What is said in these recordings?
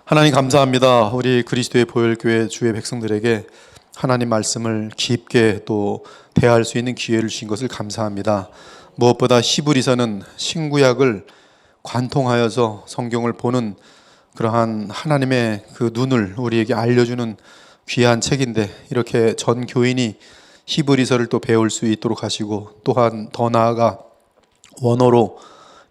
하나님 감사합니다. 우리 그리스도의 보혈교회 주의 백성들에게 하나님 말씀을 깊게 또 대할 수 있는 기회를 주신 것을 감사합니다. 무엇보다 히브리서는 신구약을 관통하여서 성경을 보는 그러한 하나님의 그 눈을 우리에게 알려주는 귀한 책인데, 이렇게 전 교인이 히브리서를 또 배울 수 있도록 하시고, 또한 더 나아가 원어로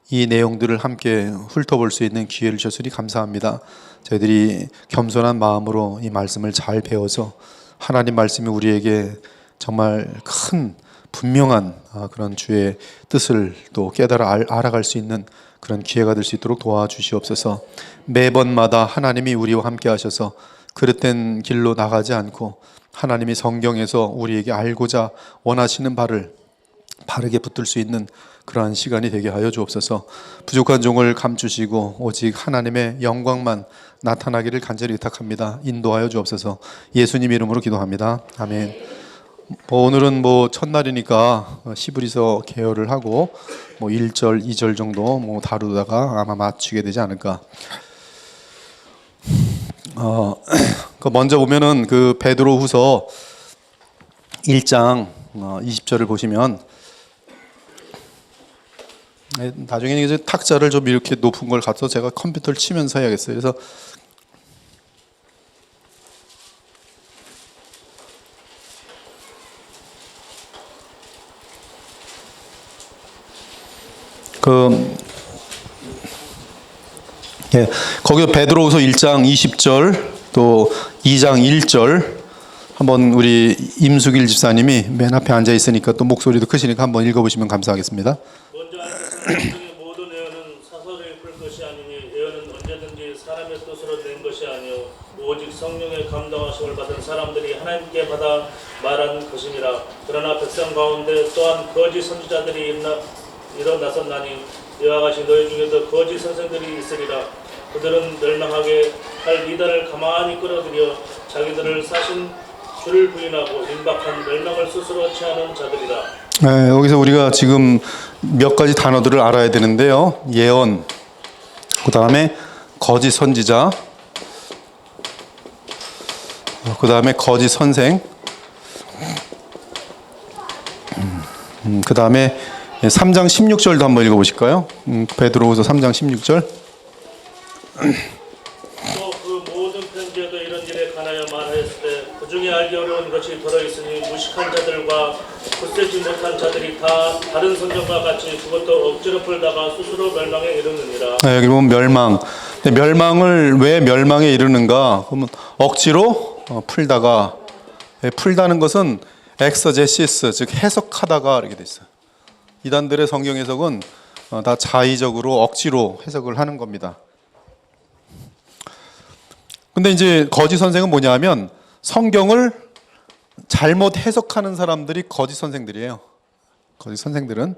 이 내용들을 함께 훑어볼 수 있는 기회를 주셨으니 감사합니다. 저희들이 겸손한 마음으로 이 말씀을 잘 배워서 하나님 말씀이 우리에게 정말 큰 분명한 그런 주의 뜻을 또 깨달아 알아갈 수 있는 그런 기회가 될 수 있도록 도와주시옵소서. 매번마다 하나님이 우리와 함께 하셔서 그릇된 길로 나가지 않고 하나님이 성경에서 우리에게 알고자 원하시는 바를 바르게 붙들 수 있는 그러한 시간이 되게 하여 주옵소서. 부족한 종을 감추시고 오직 하나님의 영광만 나타나기를 간절히 의탁합니다. 인도하여 주옵소서. 예수님 이름으로 기도합니다. 아멘. 오늘은 첫날이니까 히브리서 개요를 하고 1절, 2절 정도 다루다가 아마 마치게 되지 않을까. 먼저 보면은 그 베드로후서 1장 20절을 보시면, 나중에 이제 탁자를 좀 이렇게 높은 걸 갖서 제가 컴퓨터를 치면서 해야겠어요. 그래서 거기서 베드로후서 1장 20절 또 2장 1절 한번 우리 임수길 집사님이 맨 앞에 앉아 있으니까 또 목소리도 크시니까 한번 읽어보시면 감사하겠습니다. 먼저 하나님의 모든 예언은 사설에 풀 것이 아니니 예언은 언제든지 사람의 뜻으로 낸 것이 아니요 오직 성령의 감동하심을 받은 사람들이 하나님께 받아 말한 것이니라. 그러나 백성 가운데 또한 거짓 선지자들이 일어나섰나니 이와 같이 너희 중에도 거짓 선생들이 있으리라. 그들은 멸망하게 할 이단을 가만히 끌어들여 자기들을 사신 주를 부인하고 임박한 멸망을 스스로 취하는 자들이라. 네, 여기서 우리가 지금 몇 가지 단어들을 알아야 되는데요. 예언, 그 다음에 거짓 선지자, 그 다음에 거짓 선생, 그 다음에 3장 16절도 한번 읽어보실까요? 베드로후서 3장 16절. 또 그 모든 편지에도 이런 일에 관하여 말하였을 때 그 중에 알기 어려운 것이 들어있으니 무식한 자들과 굳세지 못한 자들이 다 다른 선정과 같이 그것도 억지로 풀다가 스스로 멸망에 이르느니라. 여기 보면 멸망. 멸망을 왜 멸망에 이르는가? 그러면 억지로 풀다가, 풀다는 것은 엑서제시스, 즉 해석하다가 이렇게 돼 있어요. 이단들의 성경 해석은 다 자의적으로 억지로 해석을 하는 겁니다. 근데 이제 거짓 선생은 뭐냐 하면 성경을 잘못 해석하는 사람들이 거짓 선생들이에요. 거짓 선생들은.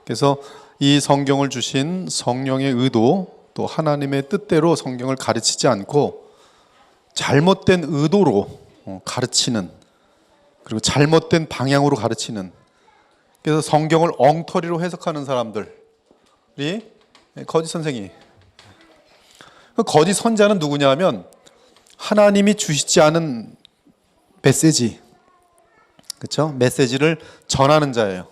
그래서 이 성경을 주신 성령의 의도, 또 하나님의 뜻대로 성경을 가르치지 않고 잘못된 의도로 가르치는, 그리고 잘못된 방향으로 가르치는, 그래서 성경을 엉터리로 해석하는 사람들이 거짓 선생이. 거짓 선자는 누구냐 하면 하나님이 주시지 않은 메시지, 그렇죠? 메시지를 전하는 자예요.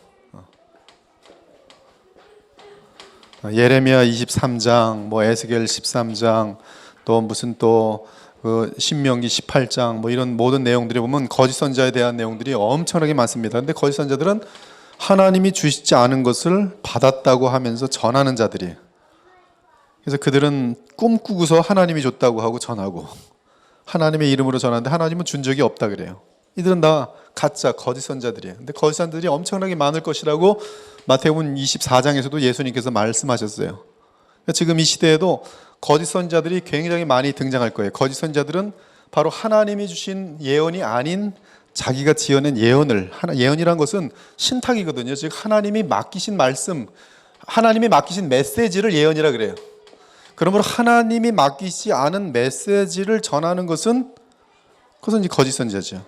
예레미야 23장, 에스겔 13장, 또 무슨 신명기 18장, 이런 모든 내용들이 보면 거짓 선자에 대한 내용들이 엄청나게 많습니다. 근데 거짓 선자들은 하나님이 주시지 않은 것을 받았다고 하면서 전하는 자들이에요. 그래서 그들은 꿈꾸고서 하나님이 줬다고 하고 전하고, 하나님의 이름으로 전하는데 하나님은 준 적이 없다 그래요. 이들은 다 가짜 거짓 선자들이에요. 근데 거짓 선자들이 엄청나게 많을 것이라고 마태복음 24장에서도 예수님께서 말씀하셨어요. 그러니까 지금 이 시대에도 거짓 선자들이 굉장히 많이 등장할 거예요. 거짓 선자들은 바로 하나님이 주신 예언이 아닌 자기가 지어낸 예언을, 예언이란 것은 신탁이거든요. 즉 하나님이 맡기신 말씀, 하나님이 맡기신 메시지를 예언이라 그래요. 그러므로 하나님이 맡기지 않은 메시지를 전하는 그것은 이제 거짓 선지자죠.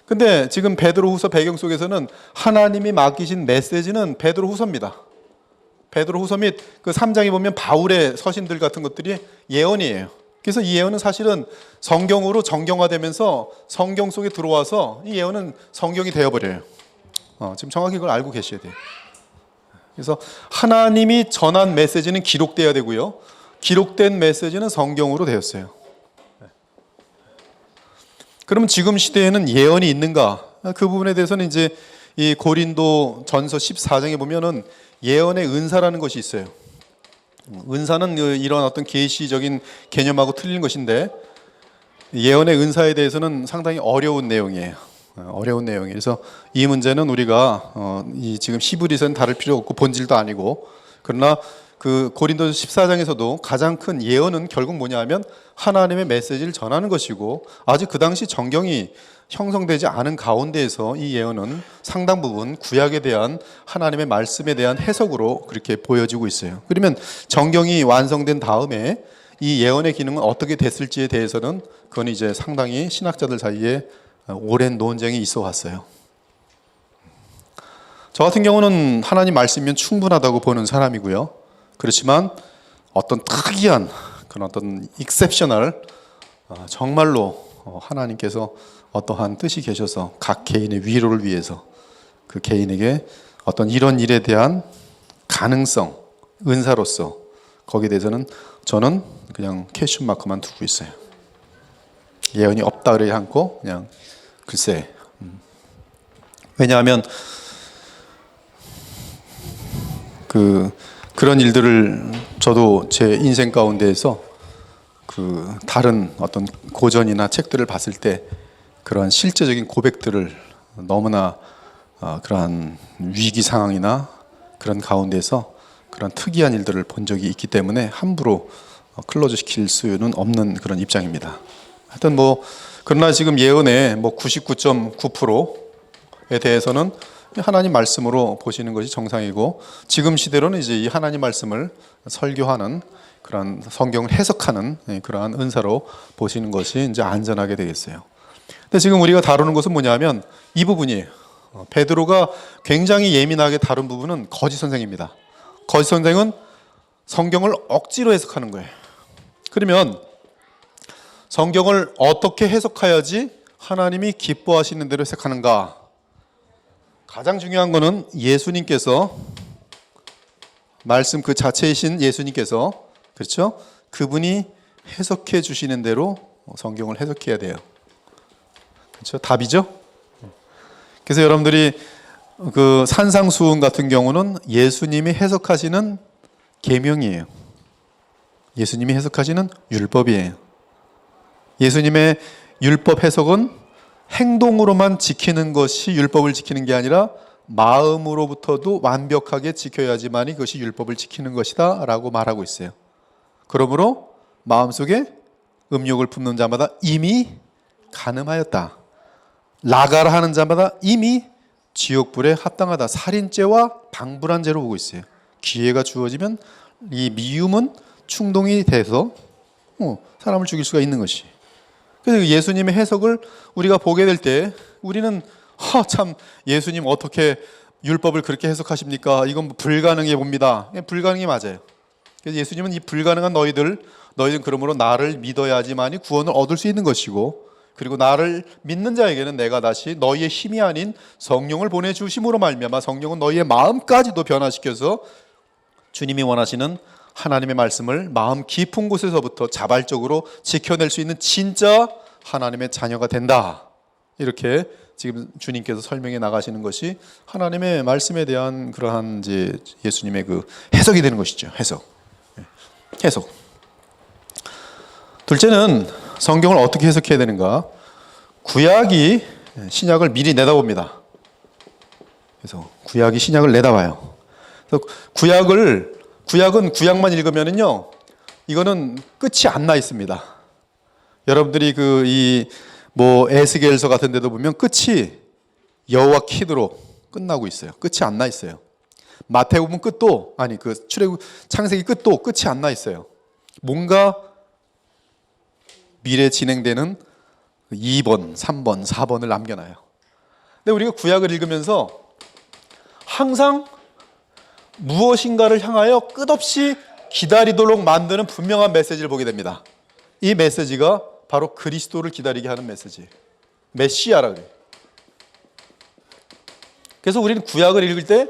근데 지금 베드로후서 배경 속에서는 하나님이 맡기신 메시지는 베드로후서입니다. 베드로후서 및 그 3장에 보면 바울의 서신들 같은 것들이 예언이에요. 그래서 이 예언은 사실은 성경으로 정경화되면서 성경 속에 들어와서 이 예언은 성경이 되어버려요. 지금 정확히 그걸 알고 계셔야 돼요. 그래서 하나님이 전한 메시지는 기록되어야 되고요. 기록된 메시지는 성경으로 되었어요. 그러면 지금 시대에는 예언이 있는가? 그 부분에 대해서는 이제 이 고린도 전서 14장에 보면은 예언의 은사라는 것이 있어요. 은사는 이런 어떤 계시적인 개념하고 틀린 것인데 예언의 은사에 대해서는 상당히 어려운 내용이에요. 어려운 내용이에요. 그래서 이 문제는 우리가 이 지금 히브리서는 다룰 필요 없고 본질도 아니고, 그러나 그 고린도서 14장에서도 가장 큰 예언은 결국 뭐냐 하면 하나님의 메시지를 전하는 것이고, 아직 그 당시 정경이 형성되지 않은 가운데에서 이 예언은 상당 부분 구약에 대한 하나님의 말씀에 대한 해석으로 그렇게 보여지고 있어요. 그러면 정경이 완성된 다음에 이 예언의 기능은 어떻게 됐을지에 대해서는 그건 이제 상당히 신학자들 사이에 오랜 논쟁이 있어 왔어요. 저 같은 경우는 하나님 말씀이면 충분하다고 보는 사람이고요. 그렇지만 어떤 특이한 그런 어떤 익셉셔널, 정말로 하나님께서 어떠한 뜻이 계셔서 각 개인의 위로를 위해서 그 개인에게 어떤 이런 일에 대한 가능성, 은사로서 거기에 대해서는 저는 그냥 퀘스천 마크만 두고 있어요. 예언이 없다 그러지 않고 그냥 글쎄. 왜냐하면 그런 일들을 저도 제 인생 가운데에서 다른 어떤 고전이나 책들을 봤을 때 그러한 실제적인 고백들을 너무나 그러한 위기 상황이나 그런 가운데서 그런 특이한 일들을 본 적이 있기 때문에 함부로 클로즈 시킬 수는 없는 그런 입장입니다. 하여튼 그러나 지금 예언의 99.9%에 대해서는 하나님 말씀으로 보시는 것이 정상이고, 지금 시대로는 이제 이 하나님 말씀을 설교하는 그러한 성경을 해석하는 그러한 은사로 보시는 것이 이제 안전하게 되겠어요. 근데 지금 우리가 다루는 것은 뭐냐면 이 부분이에요. 베드로가 굉장히 예민하게 다룬 부분은 거짓 선생입니다. 거짓 선생은 성경을 억지로 해석하는 거예요. 그러면 성경을 어떻게 해석해야지 하나님이 기뻐하시는 대로 해석하는가? 가장 중요한 것은 예수님께서, 말씀 그 자체이신 예수님께서, 그렇죠? 그분이 해석해 주시는 대로 성경을 해석해야 돼요. 그렇죠? 답이죠? 그래서 여러분들이 그 산상수훈 같은 경우는 예수님이 해석하시는 계명이에요. 예수님이 해석하시는 율법이에요. 예수님의 율법 해석은 행동으로만 지키는 것이 율법을 지키는 게 아니라 마음으로부터도 완벽하게 지켜야지만이 그것이 율법을 지키는 것이다 라고 말하고 있어요. 그러므로 마음속에 음욕을 품는 자마다 이미 간음하였다. 나가라 하는 자마다 이미 지옥불에 합당하다. 살인죄와 방불한 죄로 보고 있어요. 기회가 주어지면 이 미움은 충동이 돼서 사람을 죽일 수가 있는 것이. 그래서 예수님의 해석을 우리가 보게 될 때 우리는 참 예수님 어떻게 율법을 그렇게 해석하십니까? 이건 불가능해 봅니다. 불가능이 맞아요. 그래서 예수님은 이 불가능한 너희들은 그러므로 나를 믿어야지만이 구원을 얻을 수 있는 것이고, 그리고 나를 믿는 자에게는 내가 다시 너희의 힘이 아닌 성령을 보내주심으로 말미암아 성령은 너희의 마음까지도 변화시켜서 주님이 원하시는 하나님의 말씀을 마음 깊은 곳에서부터 자발적으로 지켜낼 수 있는 진짜 하나님의 자녀가 된다. 이렇게 지금 주님께서 설명해 나가시는 것이 하나님의 말씀에 대한 그러한 이제 예수님의 그 해석이 되는 것이죠. 해석. 둘째는 성경을 어떻게 해석해야 되는가? 구약이 신약을 미리 내다봅니다. 그래서 구약이 신약을 내다봐요. 그래서 구약은 구약만 읽으면은요, 이거는 끝이 안 나 있습니다. 여러분들이 에스겔서 같은 데도 보면 끝이 여호와 키드로 끝나고 있어요. 끝이 안 나 있어요. 마태복음 끝도, 창세기 끝도 끝이 안 나 있어요. 뭔가 미래 진행되는 2번, 3번, 4번을 남겨놔요. 근데 우리가 구약을 읽으면서 항상 무엇인가를 향하여 끝없이 기다리도록 만드는 분명한 메시지를 보게 됩니다. 이 메시지가 바로 그리스도를 기다리게 하는 메시지. 메시아라 그래요. 그래서 우리는 구약을 읽을 때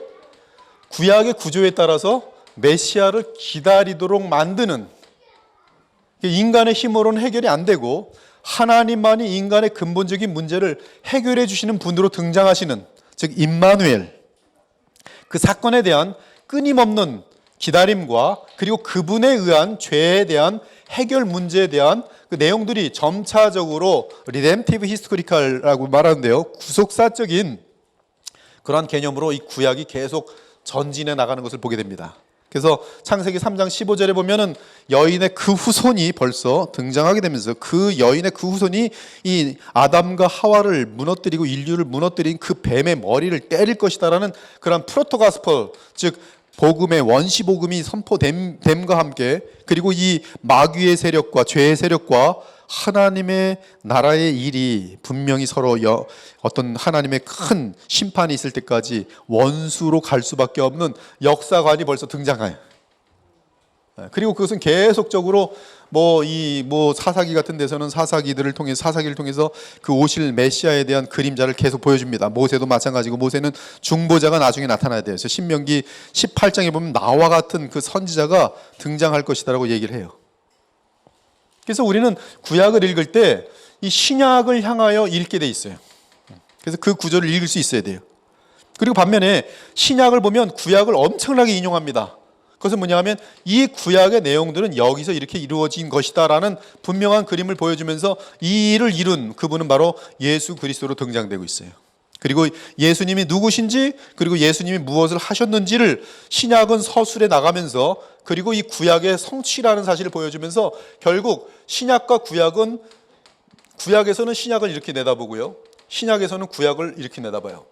구약의 구조에 따라서 메시아를 기다리도록 만드는, 인간의 힘으로는 해결이 안 되고 하나님만이 인간의 근본적인 문제를 해결해 주시는 분으로 등장하시는, 즉 임마누엘, 그 사건에 대한 끊임없는 기다림과 그리고 그분에 의한 죄에 대한 해결 문제에 대한 그 내용들이 점차적으로 리뎀티브 히스토리칼이라고 말하는데요, 구속사적인 그러한 개념으로 이 구약이 계속 전진해 나가는 것을 보게 됩니다. 그래서 창세기 3장 15절에 보면은 여인의 그 후손이 벌써 등장하게 되면서 그 여인의 그 후손이 이 아담과 하와를 무너뜨리고 인류를 무너뜨린 그 뱀의 머리를 때릴 것이다라는 그런 프로토가스퍼, 즉 복음의 원시 복음이 선포됨과 함께, 그리고 이 마귀의 세력과 죄의 세력과 하나님의 나라의 일이 분명히 서로 어떤 하나님의 큰 심판이 있을 때까지 원수로 갈 수밖에 없는 역사관이 벌써 등장해요. 그리고 그것은 계속적으로 사사기 같은 데서는 사사기를 통해서 그 오실 메시아에 대한 그림자를 계속 보여줍니다. 모세도 마찬가지고, 모세는 중보자가 나중에 나타나야 돼요. 그래서 신명기 18장에 보면 나와 같은 그 선지자가 등장할 것이다라고 얘기를 해요. 그래서 우리는 구약을 읽을 때 이 신약을 향하여 읽게 돼 있어요. 그래서 그 구조를 읽을 수 있어야 돼요. 그리고 반면에 신약을 보면 구약을 엄청나게 인용합니다. 그것은 뭐냐 하면 이 구약의 내용들은 여기서 이렇게 이루어진 것이다라는 분명한 그림을 보여주면서 이 일을 이룬 그분은 바로 예수 그리스도로 등장되고 있어요. 그리고 예수님이 누구신지, 그리고 예수님이 무엇을 하셨는지를 신약은 서술해 나가면서, 그리고 이 구약의 성취라는 사실을 보여주면서 결국 신약과 구약은, 구약에서는 신약을 이렇게 내다보고요, 신약에서는 구약을 이렇게 내다봐요.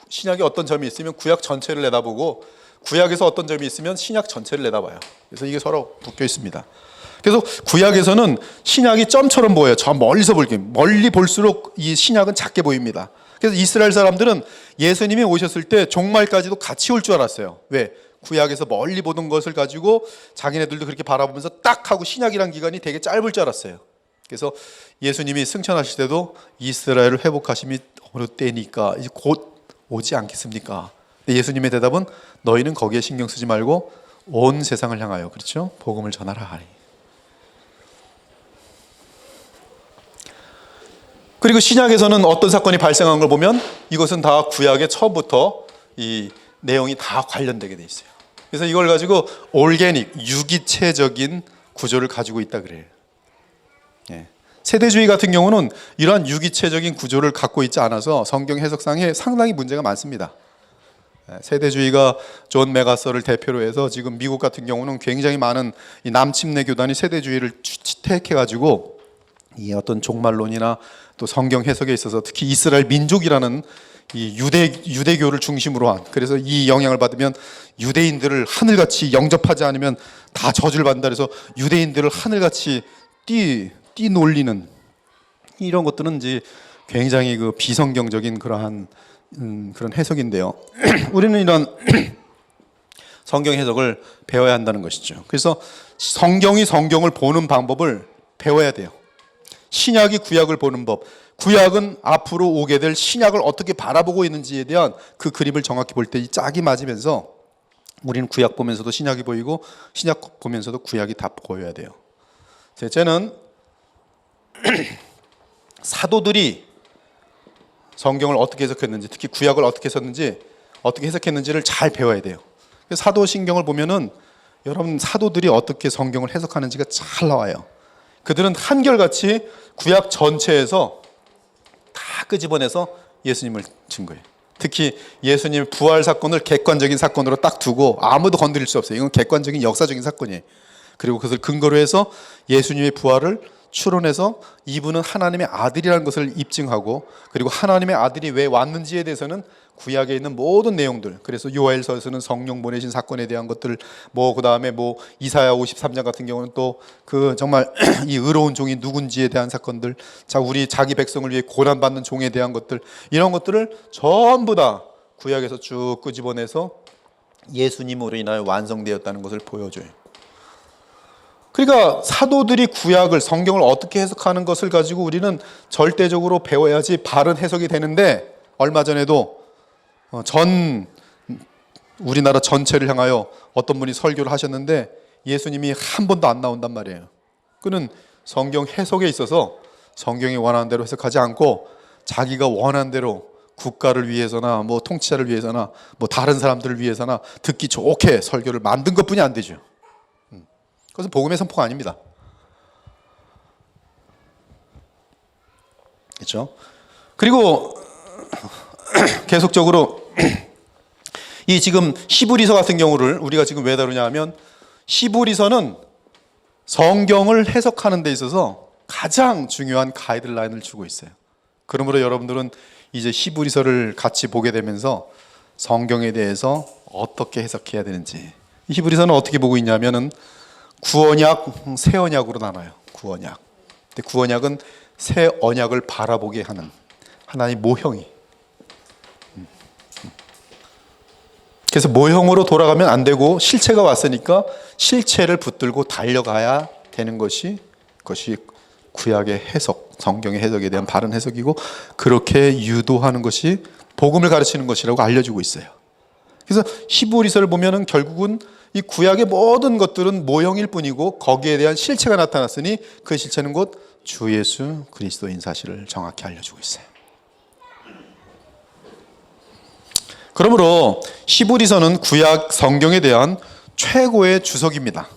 신약에 어떤 점이 있으면 구약 전체를 내다보고, 구약에서 어떤 점이 있으면 신약 전체를 내다봐요. 그래서 이게 서로 묶여 있습니다. 그래서 구약에서는 신약이 점처럼 보여요. 저 멀리서 멀리 볼수록 이 신약은 작게 보입니다. 그래서 이스라엘 사람들은 예수님이 오셨을 때 종말까지도 같이 올 줄 알았어요. 왜? 구약에서 멀리 보던 것을 가지고 자기네들도 그렇게 바라보면서 딱 하고 신약이란 기간이 되게 짧을 줄 알았어요. 그래서 예수님이 승천하실 때도 이스라엘을 회복하심이 어느 때니까 이제 곧 오지 않겠습니까? 근데 예수님의 대답은 너희는 거기에 신경 쓰지 말고 온 세상을 향하여, 그렇죠? 복음을 전하라 하리. 그리고 신약에서는 어떤 사건이 발생한 걸 보면 이것은 다 구약의 처음부터 이 내용이 다 관련되게 돼 있어요. 그래서 이걸 가지고 올게닉, 유기체적인 구조를 가지고 있다 그래요. 세대주의 같은 경우는 이러한 유기체적인 구조를 갖고 있지 않아서 성경 해석상에 상당히 문제가 많습니다. 세대주의가 존 메가서를 대표로 해서 지금 미국 같은 경우는 굉장히 많은 이 남침내 교단이 세대주의를 채택해가지고 이 어떤 종말론이나 또 성경 해석에 있어서 특히 이스라엘 민족이라는 이 유대교를 중심으로 한, 그래서 이 영향을 받으면 유대인들을 하늘같이 영접하지 않으면 다 저주를 받는다, 그래서 유대인들을 하늘같이 뛰놀리는 이런 것들은 이제 굉장히 그 비성경적인 그러한 그런 해석인데요. 우리는 이런 성경 해석을 배워야 한다는 것이죠. 그래서 성경이 성경을 보는 방법을 배워야 돼요. 신약이 구약을 보는 법, 구약은 앞으로 오게 될 신약을 어떻게 바라보고 있는지에 대한 그 그림을 정확히 볼 때 이 짝이 맞으면서 우리는 구약 보면서도 신약이 보이고 신약 보면서도 구약이 다 보여야 돼요. 셋째는 사도들이 성경을 어떻게 해석했는지, 특히 구약을 어떻게 썼는지, 어떻게 해석했는지를 잘 배워야 돼요. 사도신경을 보면은 여러분 사도들이 어떻게 성경을 해석하는지가 잘 나와요. 그들은 한결같이 구약 전체에서 다 끄집어내서 예수님을 증거해요. 특히 예수님의 부활 사건을 객관적인 사건으로 딱 두고 아무도 건드릴 수 없어요. 이건 객관적인 역사적인 사건이에요. 그리고 그것을 근거로 해서 예수님의 부활을 추론해서 이분은 하나님의 아들이라는 것을 입증하고, 그리고 하나님의 아들이 왜 왔는지에 대해서는 구약에 있는 모든 내용들, 그래서 요엘서에서는 성령 보내신 사건에 대한 것들, 그다음에 이사야 53장 같은 경우는 또 그 정말 이 의로운 종이 누군지에 대한 사건들, 우리 자기 백성을 위해 고난 받는 종에 대한 것들, 이런 것들을 전부 다 구약에서 쭉 끄집어내서 예수님으로 인하여 완성되었다는 것을 보여줘요. 그러니까 사도들이 구약을, 성경을 어떻게 해석하는 것을 가지고 우리는 절대적으로 배워야지 바른 해석이 되는데, 얼마 전에도 우리나라 전체를 향하여 어떤 분이 설교를 하셨는데 예수님이 한 번도 안 나온단 말이에요. 그는 성경 해석에 있어서 성경이 원하는 대로 해석하지 않고 자기가 원하는 대로 국가를 위해서나 뭐 통치자를 위해서나 뭐 다른 사람들을 위해서나 듣기 좋게 설교를 만든 것뿐이 안 되죠. 그것은 복음의 선포가 아닙니다. 그렇죠? 그리고 계속적으로 이 지금 히브리서 같은 경우를 우리가 지금 왜 다루냐 하면, 히브리서는 성경을 해석하는 데 있어서 가장 중요한 가이드라인을 주고 있어요. 그러므로 여러분들은 이제 히브리서를 같이 보게 되면서 성경에 대해서 어떻게 해석해야 되는지, 히브리서는 어떻게 보고 있냐면은 구언약, 새 언약으로 나눠요. 구언약. 근데 구언약은 새 언약을 바라보게 하는 하나의 모형이. 그래서 모형으로 돌아가면 안 되고 실체가 왔으니까 실체를 붙들고 달려가야 되는 것이 구약의 해석, 성경의 해석에 대한 바른 해석이고, 그렇게 유도하는 것이 복음을 가르치는 것이라고 알려주고 있어요. 그래서 히브리서를 보면은 결국은 이 구약의 모든 것들은 모형일 뿐이고 거기에 대한 실체가 나타났으니 그 실체는 곧 주 예수 그리스도인 사실을 정확히 알려주고 있어요. 그러므로 히브리서는 구약 성경에 대한 최고의 주석입니다.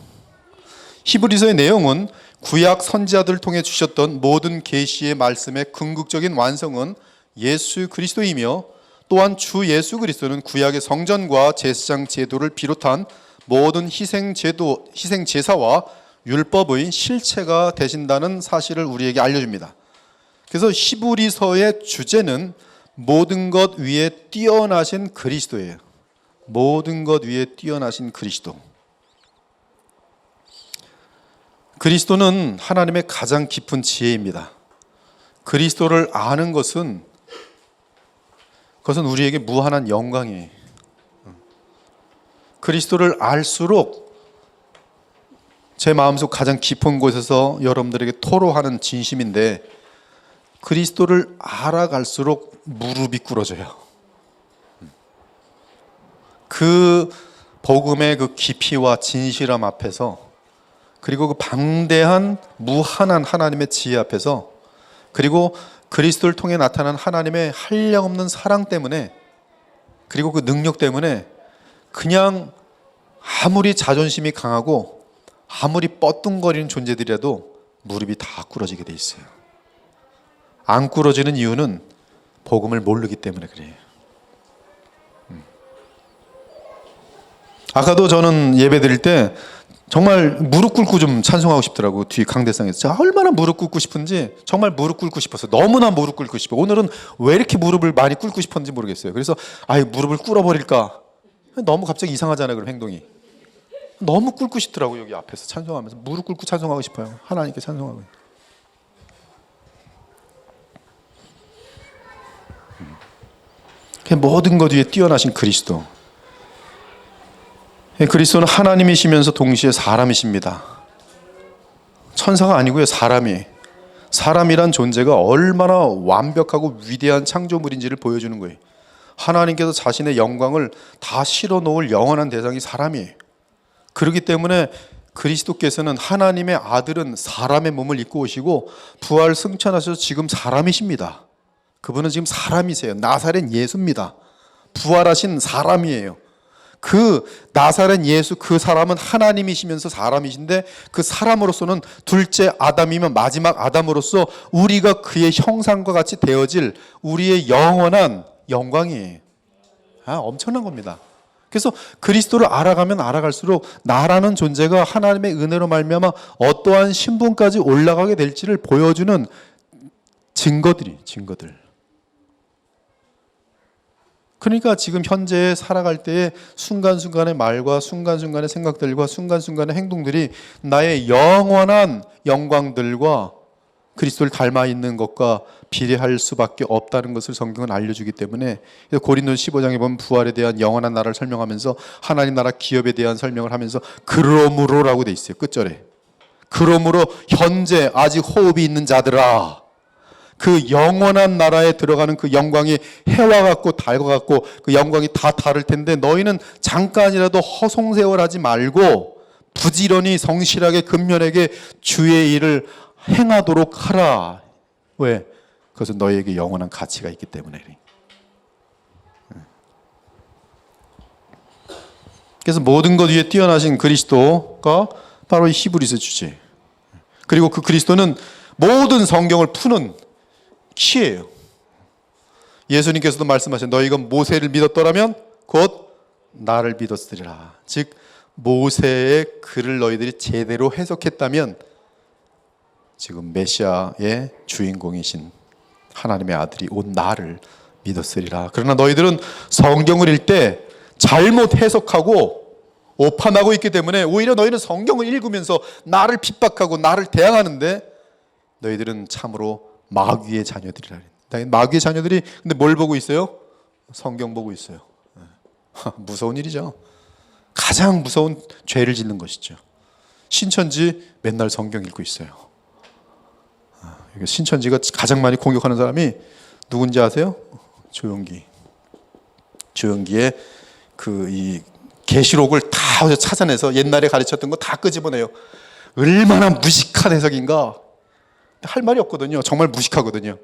히브리서의 내용은 구약 선지자들을 통해 주셨던 모든 계시의 말씀의 궁극적인 완성은 예수 그리스도이며, 또한 주 예수 그리스도는 구약의 성전과 제사장 제도를 비롯한 모든 희생 제사와 율법의 실체가 되신다는 사실을 우리에게 알려줍니다. 그래서 히브리서의 주제는 모든 것 위에 뛰어나신 그리스도예요. 모든 것 위에 뛰어나신 그리스도. 그리스도는 하나님의 가장 깊은 지혜입니다. 그리스도를 아는 그것은 우리에게 무한한 영광이에요. 그리스도를 알수록 제 마음속 가장 깊은 곳에서 여러분들에게 토로하는 진심인데, 그리스도를 알아갈수록 무릎이 꿇어져요. 그 복음의 그 깊이와 진실함 앞에서, 그리고 그 방대한 무한한 하나님의 지혜 앞에서, 그리고 그리스도를 통해 나타난 하나님의 한량없는 사랑 때문에, 그리고 그 능력 때문에 그냥 아무리 자존심이 강하고 아무리 뻗뚱거리는 존재들이라도 무릎이 다 꿇어지게 돼 있어요. 안 꿇어지는 이유는 복음을 모르기 때문에 그래요. 아까도 저는 예배 드릴 때 정말 무릎 꿇고 좀 찬송하고 싶더라고. 뒤 강대상에서 제가 얼마나 무릎 꿇고 싶은지, 정말 무릎 꿇고 싶었어요. 너무나 무릎 꿇고 싶어. 오늘은 왜 이렇게 무릎을 많이 꿇고 싶었는지 모르겠어요. 그래서 무릎을 꿇어버릴까, 너무 갑자기 이상하잖아요, 그런 행동이. 너무 꿇고 싶더라고요. 여기 앞에서 찬송하면서 무릎 꿇고 찬송하고 싶어요. 하나님께 찬송하고. 모든 것 위에 뛰어나신 그리스도. 그리스도는 하나님이시면서 동시에 사람이십니다. 천사가 아니고요, 사람이. 사람이란 존재가 얼마나 완벽하고 위대한 창조물인지를 보여주는 거예요. 하나님께서 자신의 영광을 다 실어놓을 영원한 대상이 사람이에요. 그렇기 때문에 그리스도께서는, 하나님의 아들은 사람의 몸을 입고 오시고 부활 승천하셔서 지금 사람이십니다. 그분은 지금 사람이세요. 나사렛 예수입니다. 부활하신 사람이에요. 그 나사렛 예수, 그 사람은 하나님이시면서 사람이신데, 그 사람으로서는 둘째 아담이면 마지막 아담으로서 우리가 그의 형상과 같이 되어질 우리의 영원한 영광이에요. 엄청난 겁니다. 그래서 그리스도를 알아가면 알아갈수록 나라는 존재가 하나님의 은혜로 말미암아 어떠한 신분까지 올라가게 될지를 보여주는 증거들. 그러니까 지금 현재 살아갈 때의 순간순간의 말과 순간순간의 생각들과 순간순간의 행동들이 나의 영원한 영광들과 그리스도를 닮아 있는 것과 비례할 수밖에 없다는 것을 성경은 알려주기 때문에, 고린도서 15장에 보면 부활에 대한 영원한 나라를 설명하면서 하나님 나라 기업에 대한 설명을 하면서 그러므로라고 돼 있어요. 끝절에. 그러므로 현재 아직 호흡이 있는 자들아, 그 영원한 나라에 들어가는 그 영광이 해와 같고 달과 같고 그 영광이 다 다를 텐데 너희는 잠깐이라도 허송세월하지 말고 부지런히 성실하게 근면하게 주의 일을 행하도록 하라. 왜? 그것은 너희에게 영원한 가치가 있기 때문에. 그래서 모든 것 위에 뛰어나신 그리스도가 바로 이 히브리서 주제. 그리고 그 그리스도는 모든 성경을 푸는 키예요. 예수님께서도 말씀하신 너희가 모세를 믿었더라면 곧 나를 믿었으리라. 즉 모세의 글을 너희들이 제대로 해석했다면 지금 메시아의 주인공이신 하나님의 아들이 온 나를 믿었으리라. 그러나 너희들은 성경을 읽을 때 잘못 해석하고 오판하고 있기 때문에 오히려 너희는 성경을 읽으면서 나를 핍박하고 나를 대항하는데 너희들은 참으로 마귀의 자녀들이라. 마귀의 자녀들이 근데 뭘 보고 있어요? 성경 보고 있어요. 무서운 일이죠. 가장 무서운 죄를 짓는 것이죠. 신천지 맨날 성경 읽고 있어요. 신천지가 가장 많이 공격하는 사람이 누군지 아세요? 조용기의 이 계시록을 다 찾아내서 옛날에 가르쳤던 거 다 끄집어내요. 얼마나 무식한 해석인가. 할 말이 없거든요. 정말 무식하거든요.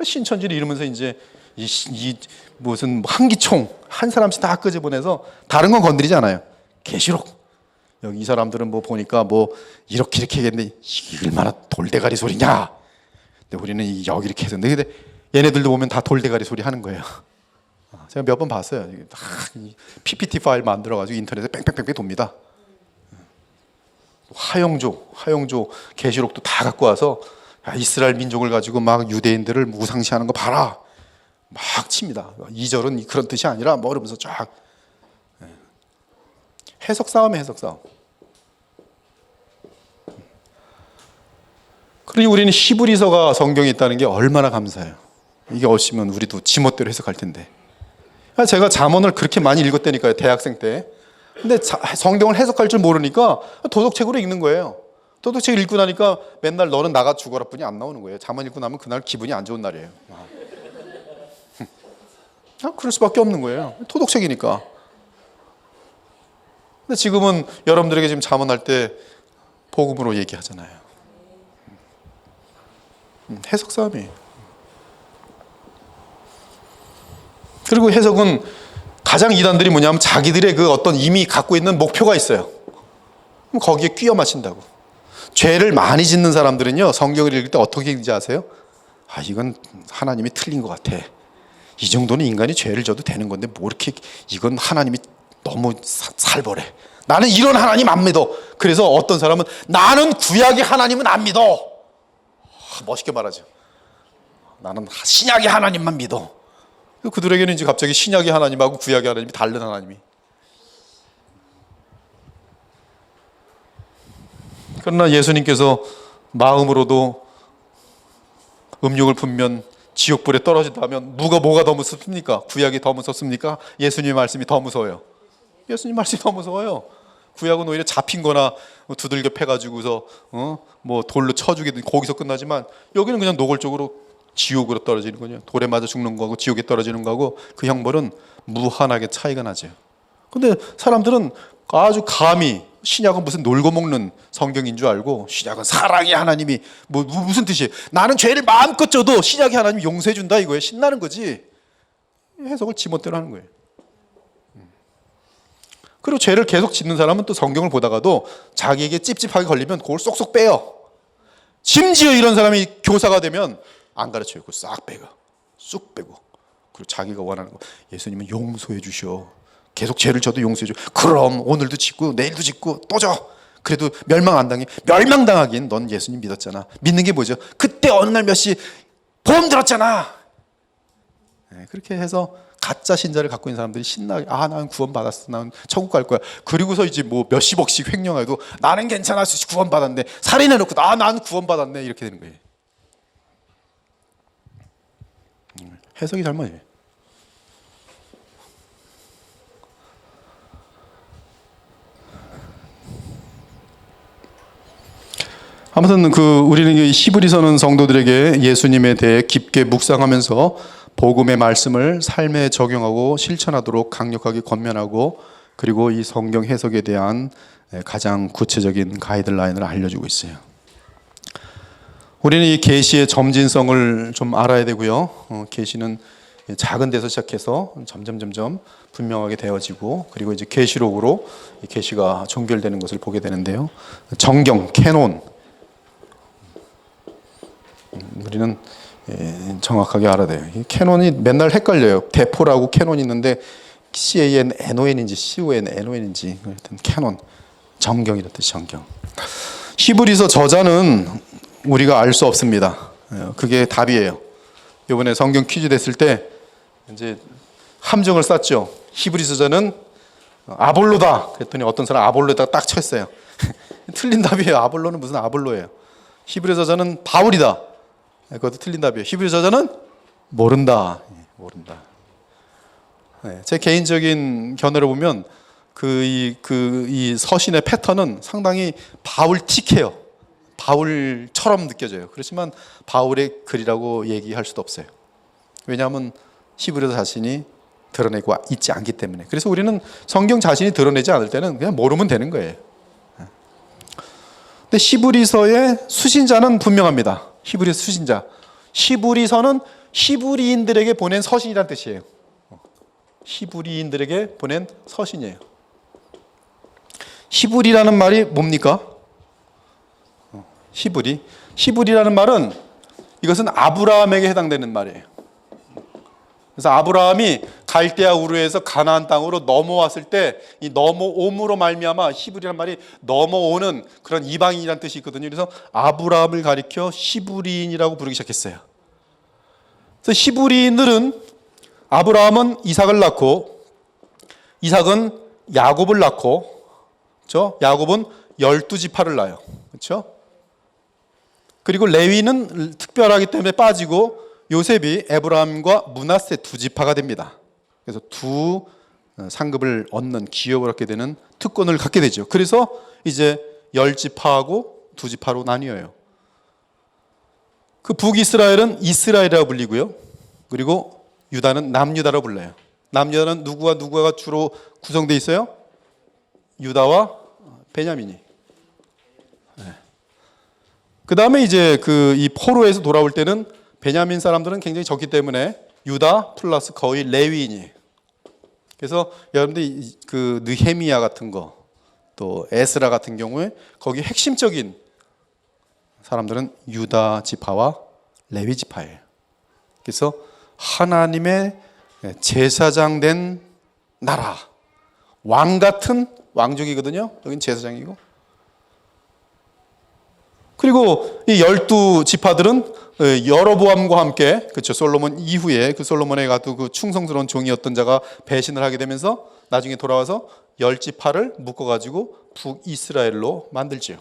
신천지를 이러면서 이제 이 무슨 한기총 한 사람씩 다 끄집어내서 다른 건 건드리지 않아요. 계시록 여기 이 사람들은 뭐 보니까 뭐 이렇게 얘기했는데 이게 얼마나 돌대가리 소리냐. 근데 우리는 여기 이렇게 했는데 근데 얘네들도 보면 다 돌대가리 소리 하는 거예요. 제가 몇 번 봤어요. PPT 파일 만들어가지고 인터넷에 뺑뺑뺑뺑 돕니다. 하영조 계시록도 다 갖고 와서 이스라엘 민족을 가지고 막 유대인들을 우상시하는 거 봐라. 막 칩니다. 2절은 그런 뜻이 아니라 뭐 이러면서 쫙. 해석 싸움이에요, 해석 싸움. 그러니 우리는 히브리서가 성경에 있다는 게 얼마나 감사해요. 이게 없으면 우리도 지멋대로 해석할 텐데. 제가 잠언을 그렇게 많이 읽었다니까요, 대학생 때. 근데 성경을 해석할 줄 모르니까 도덕책으로 읽는 거예요. 도덕책 읽고 나니까 맨날 너는 나가 죽어라 뿐이 안 나오는 거예요. 잠언 읽고 나면 그날 기분이 안 좋은 날이에요. 그럴 수밖에 없는 거예요. 도덕책이니까. 근데 지금은 여러분들에게 지금 잠언할 때 복음으로 얘기하잖아요. 해석 싸움이에요. 그리고 해석은 가장 이단들이 뭐냐면 자기들의 그 어떤 이미 갖고 있는 목표가 있어요. 그럼 거기에 끼워 맞춘다고. 죄를 많이 짓는 사람들은요, 성경을 읽을 때 어떻게 읽는지 아세요? 이건 하나님이 틀린 것 같아. 이 정도는 인간이 죄를 져도 되는 건데 뭐 이렇게 이건 하나님이 너무 살벌해. 나는 이런 하나님 안 믿어. 그래서 어떤 사람은 나는 구약의 하나님은 안 믿어. 멋있게 말하죠. 나는 신약의 하나님만 믿어. 그들에게는 이제 갑자기 신약의 하나님하고 구약의 하나님이 다른 하나님이. 그러나 예수님께서 마음으로도 음욕을 품면 지옥불에 떨어진다면 뭐가 더 무섭습니까? 구약이 더 무섭습니까? 예수님의 말씀이 더 무서워요. 예수님 말씀이 더 무서워요. 구약은 오히려 잡힌 거나 두들겨 패가지고서 뭐 돌로 쳐 죽이든 거기서 끝나지만 여기는 그냥 노골적으로 지옥으로 떨어지는 거죠. 돌에 맞아 죽는 거하고 지옥에 떨어지는 거하고 그 형벌은 무한하게 차이가 나죠. 근데 사람들은 아주 감히 신약은 무슨 놀고 먹는 성경인 줄 알고 신약은 사랑의 하나님이 뭐 무슨 뜻이에요? 나는 죄를 마음껏 져도 신약의 하나님이 용서해 준다 이거예요. 신나는 거지. 해석을 지멋대로 하는 거예요. 그리고 죄를 계속 짓는 사람은 또 성경을 보다가도 자기에게 찝찝하게 걸리면 그걸 쏙쏙 빼요. 심지어 이런 사람이 교사가 되면 안 가르쳐요. 그거 싹 빼고 쑥 빼고 그리고 자기가 원하는 거 예수님은 용서해 주셔. 계속 죄를 져도 용서해 줘. 그럼 오늘도 짓고 내일도 짓고 또 져. 그래도 멸망 안 당해. 멸망당하긴 넌 예수님 믿었잖아. 믿는 게 뭐죠? 그때 어느 날 몇 시 보험 들었잖아. 네, 그렇게 해서 가짜 신자를 갖고 있는 사람들이 신나게 나는 구원 받았어. 나는 천국 갈 거야. 그리고서 이제 뭐 몇십억씩 횡령해도 나는 괜찮아. 구원 받았네. 살인해놓고 나는 구원 받았네. 이렇게 되는 거예요. 해석이 잘못이에요. 아무튼 우리는 이 히브리서는 성도들에게 예수님에 대해 깊게 묵상하면서 복음의 말씀을 삶에 적용하고 실천하도록 강력하게 권면하고, 그리고 이 성경 해석에 대한 가장 구체적인 가이드라인을 알려주고 있어요. 우리는 이 계시의 점진성을 좀 알아야 되고요. 계시는 작은 데서 시작해서 점점 분명하게 되어지고, 그리고 이제 계시록으로 계시가 종결되는 것을 보게 되는데요. 정경, 캐논, 우리는 정확하게 알아야 돼요. 이 캐논이 맨날 헷갈려요. 대포라고 캐논이 있는데 CANNON인지 CONNON인지, 하여튼 캐논, 정경이란 뜻이 정경. 히브리서 저자는 우리가 알 수 없습니다. 그게 답이에요. 이번에 성경 퀴즈 됐을 때 이제 함정을 쌌죠. 히브리서 저자는 아볼로다 그랬더니 어떤 사람 아볼로에다가 딱 쳤어요. 틀린 답이에요. 아볼로는 무슨 아볼로예요. 히브리서 저자는 바울이다. 그것도 틀린 답이에요. 히브리서 저자는 모른다. 모른다. 제 개인적인 견해를 보면 이 서신의 패턴은 상당히 바울틱해요. 바울처럼 느껴져요. 그렇지만 바울의 글이라고 얘기할 수도 없어요. 왜냐하면 히브리서 자신이 드러내고 있지 않기 때문에. 그래서 우리는 성경 자신이 드러내지 않을 때는 그냥 모르면 되는 거예요. 근데 히브리서의 수신자는 분명합니다. 히브리서 수신자. 히브리서는 히브리인들에게 보낸 서신이란 뜻이에요. 히브리인들에게 보낸 서신이에요. 히브리라는 말이 뭡니까? 히브리라는 말은 이것은 아브라함에게 해당되는 말이에요. 그래서 아브라함이 갈대아 우르에서 가나안 땅으로 넘어왔을 때 이 넘어옴으로 말미암아 히브리라는 말이 넘어오는 그런 이방인이라는 뜻이 있거든요. 그래서 아브라함을 가리켜 히브리인이라고 부르기 시작했어요. 그래서 히브리인들은 아브라함은 이삭을 낳고, 이삭은 야곱을 낳고, 그렇죠? 야곱은 12지파를 낳아요. 그렇죠? 그리고 레위는 특별하기 때문에 빠지고 요셉이 에브라임과 므낫세 두 지파가 됩니다. 그래서 두 상급을 얻는, 기업을 얻게 되는 특권을 갖게 되죠. 그래서 이제 10지파하고 두 지파로 나뉘어요. 그 북이스라엘은 이스라엘이라고 불리고요. 그리고 유다는 남유다라고 불러요. 남유다는 누구가 주로 구성되어 있어요? 유다와 베냐민이. 그 다음에 이제 이 포로에서 돌아올 때는 베냐민 사람들은 굉장히 적기 때문에 유다 플러스 거의 레위인이에요. 그래서 여러분들이 느헤미야 같은 거, 또 에스라 같은 경우에 거기 핵심적인 사람들은 유다 지파와 레위 지파예요. 그래서 하나님의 제사장 된 나라, 왕 같은 왕족이거든요. 여긴 제사장이고. 그리고 이 12지파들은 여로보암과 함께, 그렇죠, 솔로몬 이후에 솔로몬에 가도 충성스러운 종이었던 자가 배신을 하게 되면서 나중에 돌아와서 10지파를 묶어가지고 북이스라엘로 만들지요.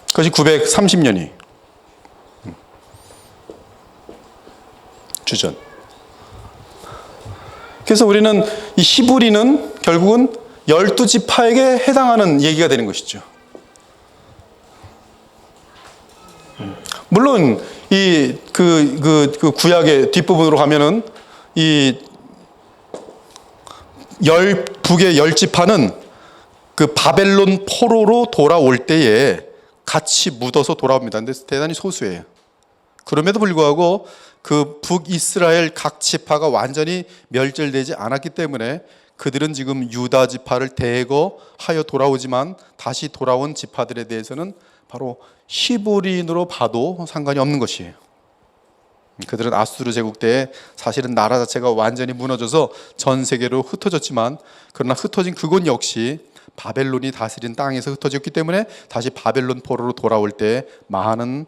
그것이 930년이 주전. 그래서 우리는 이 히브리는 결국은 12지파에게 해당하는 얘기가 되는 것이죠. 물론 이 구약의 뒷부분으로 가면은 이 북의 10지파는 바벨론 포로로 돌아올 때에 같이 묻어서 돌아옵니다. 근데 대단히 소수예요. 그럼에도 불구하고 북이스라엘 각 지파가 완전히 멸절되지 않았기 때문에 그들은 지금 유다 지파를 대거하여 돌아오지만 다시 돌아온 지파들에 대해서는 바로 히브리인으로 봐도 상관이 없는 것이에요. 그들은 아수르 제국 때에 사실은 나라 자체가 완전히 무너져서 전 세계로 흩어졌지만, 그러나 흩어진 그곳 역시 바벨론이 다스린 땅에서 흩어졌기 때문에 다시 바벨론 포로로 돌아올 때 많은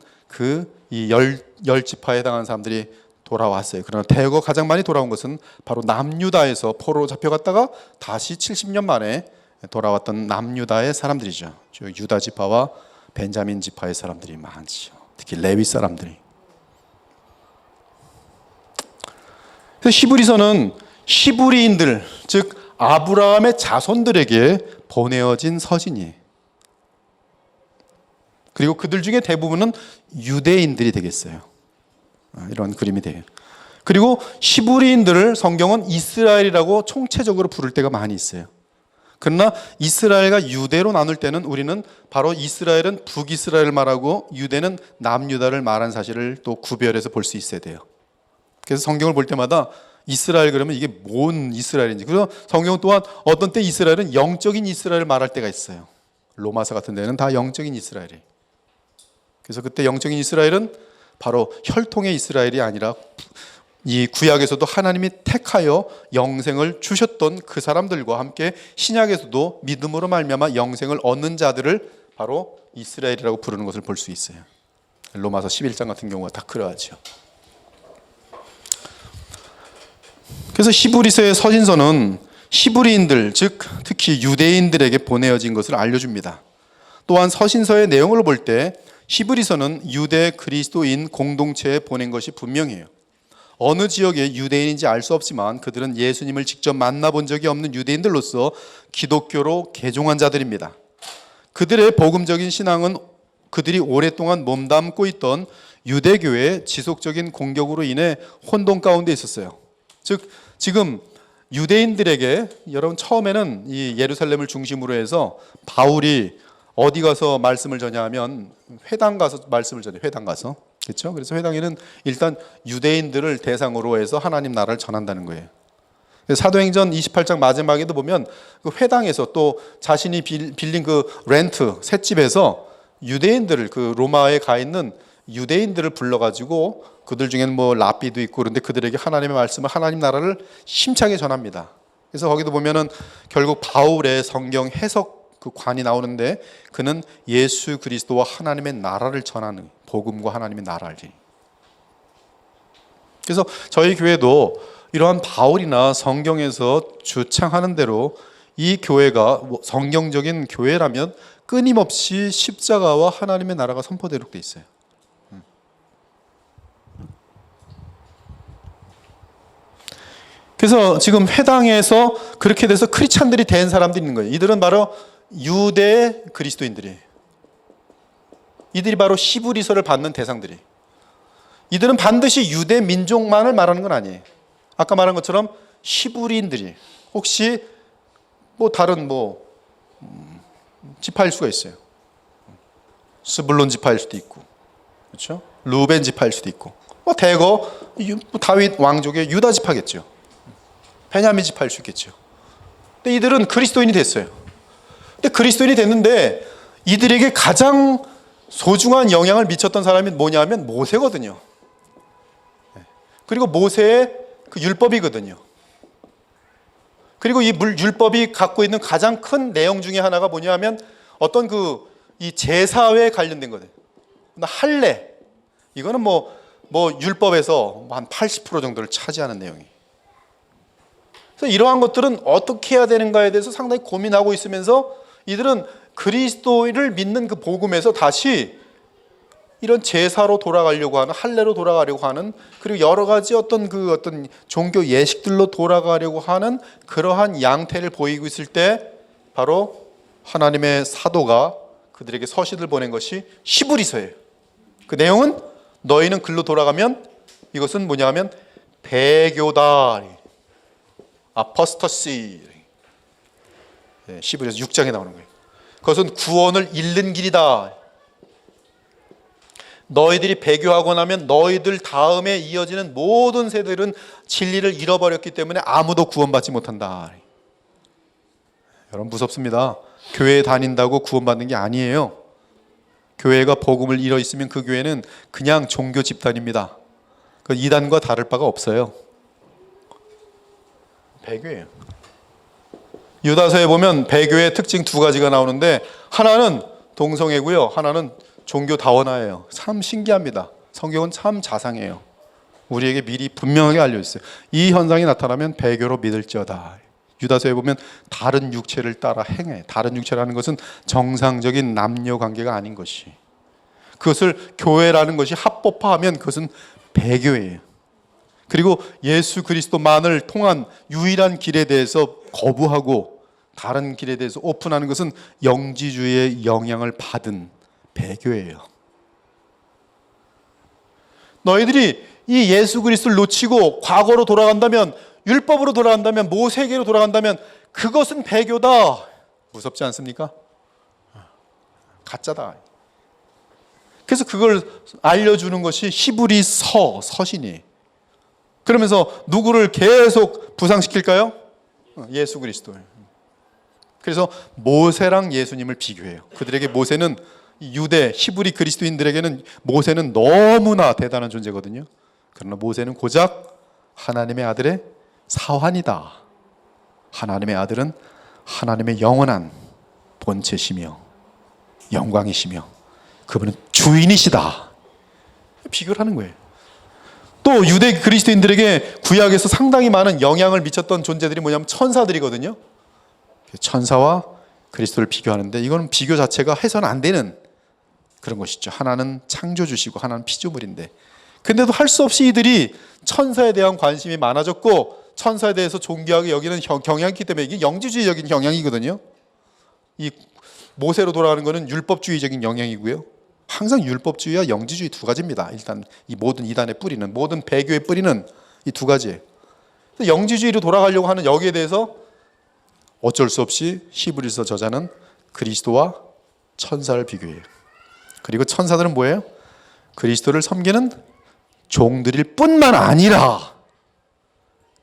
이 10지파에 해당하는 사람들이 돌아왔어요. 그러나 대거 가장 많이 돌아온 것은 바로 남유다에서 포로로 잡혀갔다가 다시 70년 만에 돌아왔던 남유다의 사람들이죠. 유다 지파와 벤자민 지파의 사람들이 많죠. 특히 레위 사람들이. 그래서 히브리서는 히브리인들, 즉 아브라함의 자손들에게 보내어진 서신이에요. 그리고 그들 중에 대부분은 유대인들이 되겠어요. 이런 그림이 돼요. 그리고 히브리인들을 성경은 이스라엘이라고 총체적으로 부를 때가 많이 있어요. 그러나 이스라엘과 유대로 나눌 때는 우리는 바로 이스라엘은 북이스라엘을 말하고 유대는 남유다를 말한 사실을 또 구별해서 볼 수 있어야 돼요. 그래서 성경을 볼 때마다 이스라엘 그러면 이게 뭔 이스라엘인지. 그래서 성경 또한 어떤 때 이스라엘은 영적인 이스라엘을 말할 때가 있어요. 로마서 같은 데는 다 영적인 이스라엘이에요. 그래서 그때 영적인 이스라엘은 바로 혈통의 이스라엘이 아니라 이 구약에서도 하나님이 택하여 영생을 주셨던 그 사람들과 함께 신약에서도 믿음으로 말미암아 영생을 얻는 자들을 바로 이스라엘이라고 부르는 것을 볼 수 있어요. 로마서 11장 같은 경우가 다 그러하죠. 그래서 히브리서의 서신서는 히브리인들, 즉 특히 유대인들에게 보내어진 것을 알려줍니다. 또한 서신서의 내용을 볼 때 히브리서는 유대 그리스도인 공동체에 보낸 것이 분명해요. 어느 지역의 유대인인지 알 수 없지만 그들은 예수님을 직접 만나본 적이 없는 유대인들로서 기독교로 개종한 자들입니다. 그들의 복음적인 신앙은 그들이 오랫동안 몸담고 있던 유대교의 지속적인 공격으로 인해 혼돈 가운데 있었어요. 즉 지금 유대인들에게 여러분 처음에는 이 예루살렘을 중심으로 해서 바울이 어디 가서 말씀을 전하면 회당 가서 말씀을 전해요. 회당 가서. 그렇죠? 그래서 회당에는 일단 유대인들을 대상으로 해서 하나님 나라를 전한다는 거예요. 사도행전 28장 마지막에도 보면 그 회당에서 또 자신이 빌린 그 렌트 셋집에서 유대인들을 그 로마에 가 있는 유대인들을 불러가지고 그들 중에는 뭐 랍비도 있고 그런데 그들에게 하나님의 말씀을 하나님 나라를 힘차게 전합니다. 그래서 거기도 보면은 결국 바울의 성경 해석 그 관이 나오는데 그는 예수 그리스도와 하나님의 나라를 전하는 복음과 하나님의 나라를. 그래서 저희 교회도 이러한 바울이나 성경에서 주창하는 대로 이 교회가 성경적인 교회라면 끊임없이 십자가와 하나님의 나라가 선포되도록 돼 있어요. 그래서 지금 회당에서 그렇게 돼서 크리스찬들이 된 사람들이 있는 거예요. 이들은 바로 유대 그리스도인들이에요. 이들이 바로 히브리서를 받는 대상들이에요. 이들은 반드시 유대 민족만을 말하는 건 아니에요. 아까 말한 것처럼 히브리인들이 혹시 뭐 다른 지파일 수가 있어요. 스불론 지파일 수도 있고, 그렇죠? 루벤 지파일 수도 있고, 대거 다윗 왕족의 유다 지파겠죠. 베냐민 지파일 수 있겠죠. 근데 이들은 그리스도인이 됐어요. 근데 그리스도인이 됐는데 이들에게 가장 소중한 영향을 미쳤던 사람이 뭐냐면 모세거든요. 그리고 모세의 그 율법이거든요. 그리고 이 율법이 갖고 있는 가장 큰 내용 중에 하나가 뭐냐면 어떤 이 제사에 관련된 거예요. 할례. 이거는 율법에서 한 80% 정도를 차지하는 내용이에요. 그래서 이러한 것들은 어떻게 해야 되는가에 대해서 상당히 고민하고 있으면서 이들은 그리스도를 믿는 그 복음에서 다시 이런 제사로 돌아가려고 하는, 할례로 돌아가려고 하는, 그리고 여러 가지 어떤 종교 예식들로 돌아가려고 하는 그러한 양태를 보이고 있을 때 바로 하나님의 사도가 그들에게 서신을 보낸 것이 히브리서예요. 그 내용은 너희는 글로 돌아가면 이것은 뭐냐면 배교다. 아포스터시. 히브리서 6장에 나오는 거예요. 그것은 구원을 잃는 길이다. 너희들이 배교하고 나면 너희들 다음에 이어지는 모든 세대들은 진리를 잃어버렸기 때문에 아무도 구원받지 못한다. 여러분 무섭습니다. 교회에 다닌다고 구원받는 게 아니에요. 교회가 복음을 잃어 있으면 그 교회는 그냥 종교 집단입니다. 그 이단과 다를 바가 없어요. 배교예요. 유다서에 보면 배교의 특징 두 가지가 나오는데 하나는 동성애고요. 하나는 종교 다원화예요. 참 신기합니다. 성경은 참 자상해요. 우리에게 미리 분명하게 알려주세요. 이 현상이 나타나면 배교로 믿을지어다. 유다서에 보면 다른 육체를 따라 행해. 다른 육체라는 것은 정상적인 남녀 관계가 아닌 것이. 그것을 교회라는 것이 합법화하면 그것은 배교예요. 그리고 예수 그리스도만을 통한 유일한 길에 대해서 거부하고 다른 길에 대해서 오픈하는 것은 영지주의의 영향을 받은 배교예요. 너희들이 이 예수 그리스도를 놓치고 과거로 돌아간다면, 율법으로 돌아간다면, 모세계로 돌아간다면 그것은 배교다. 무섭지 않습니까? 가짜다. 그래서 그걸 알려주는 것이 히브리서 서신이. 그러면서 누구를 계속 부상시킬까요? 예수 그리스도. 그래서 모세랑 예수님을 비교해요. 그들에게 모세는 유대 히브리 그리스도인들에게는 모세는 너무나 대단한 존재거든요. 그러나 모세는 고작 하나님의 아들의 사환이다. 하나님의 아들은 하나님의 영원한 본체시며 영광이시며 그분은 주인이시다. 비교를 하는 거예요. 또 유대 그리스도인들에게 구약에서 상당히 많은 영향을 미쳤던 존재들이 뭐냐면 천사들이거든요. 천사와 그리스도를 비교하는데 이거는 비교 자체가 해서는 안 되는 그런 것이죠. 하나는 창조주시고 하나는 피조물인데, 근데도 할 수 없이 이들이 천사에 대한 관심이 많아졌고 천사에 대해서 존귀하게 여기는 경향이 있기 때문에 이게 영지주의적인 경향이거든요. 이 모세로 돌아가는 것은 율법주의적인 영향이고요. 항상 율법주의와 영지주의 두 가지입니다. 일단 이 모든 이단의 뿌리는, 모든 배교의 뿌리는 이 두 가지예요. 영지주의로 돌아가려고 하는 여기에 대해서 어쩔 수 없이 히브리서 저자는 그리스도와 천사를 비교해요. 그리고 천사들은 뭐예요? 그리스도를 섬기는 종들일 뿐만 아니라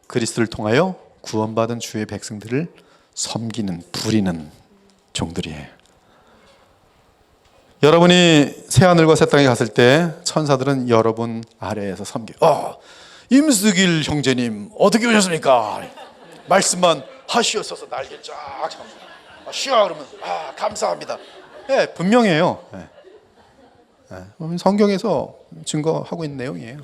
그리스도를 통하여 구원받은 주의 백성들을 섬기는, 부리는 종들이에요. 여러분이 새하늘과 새 땅에 갔을 때 천사들은 여러분 아래에서 섬겨요. 임수길 형제님 어떻게 오셨습니까? 말씀만 하시옵소서. 날개 쫙 잡고 쉬어 그러면 감사합니다. 네, 분명해요. 네. 네. 성경에서 증거하고 있는 내용이에요.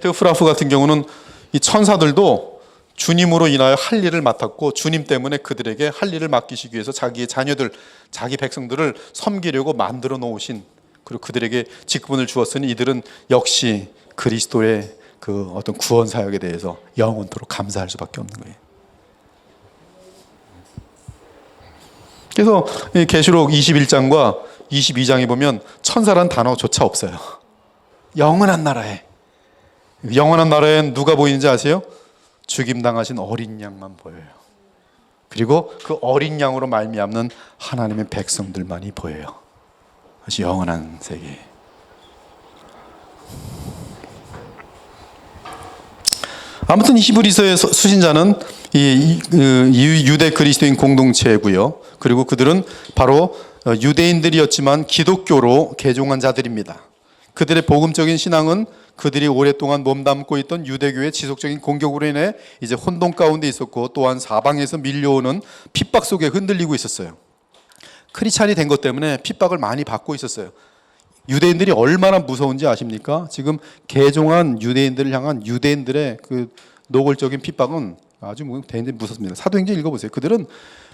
테오프라프 같은 경우는 이 천사들도 주님으로 인하여 할 일을 맡았고 주님 때문에 그들에게 할 일을 맡기시기 위해서 자기의 자녀들, 자기 백성들을 섬기려고 만들어 놓으신, 그리고 그들에게 직분을 주었으니 이들은 역시 그리스도의 그 어떤 구원 사역에 대해서 영원토록 감사할 수밖에 없는 거예요. 그래서 계시록 21장과 22장에 보면 천사란 단어조차 없어요. 영원한 나라에. 영원한 나라엔 누가 보이는지 아세요? 죽임당하신 어린 양만 보여요. 그리고 그 어린 양으로 말미암는 하나님의 백성들만이 보여요. 그것이 영원한 세계. 아무튼 히브리서의 수신자는 이 유대 그리스도인 공동체고요. 그리고 그들은 바로 유대인들이었지만 기독교로 개종한 자들입니다. 그들의 복음적인 신앙은 그들이 오랫동안 몸담고 있던 유대교의 지속적인 공격으로 인해 이제 혼돈 가운데 있었고, 또한 사방에서 밀려오는 핍박 속에 흔들리고 있었어요. 크리스찬이 된 것 때문에 핍박을 많이 받고 있었어요. 유대인들이 얼마나 무서운지 아십니까? 지금 개종한 유대인들을 향한 유대인들의 그 노골적인 핍박은 아주 대인들이 무섭습니다. 사도행전 읽어보세요. 그들은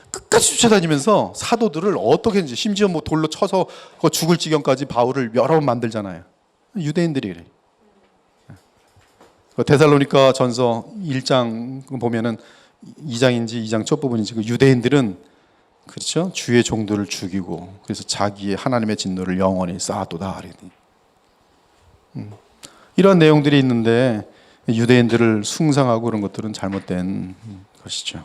끝까지 쫓아다니면서 사도들을 어떻게 했는지, 심지어 뭐 돌로 쳐서 죽을 지경까지 바울을 여러 번 만들잖아요. 유대인들이 그래. 데살로니가 전서 1장 보면은 2장인지 2장 첫 부분인지 그 유대인들은 그렇죠, 주의 종들을 죽이고 그래서 자기의 하나님의 진노를 영원히 쌓아도다. 이런 내용들이 있는데 유대인들을 숭상하고 그런 것들은 잘못된 것이죠.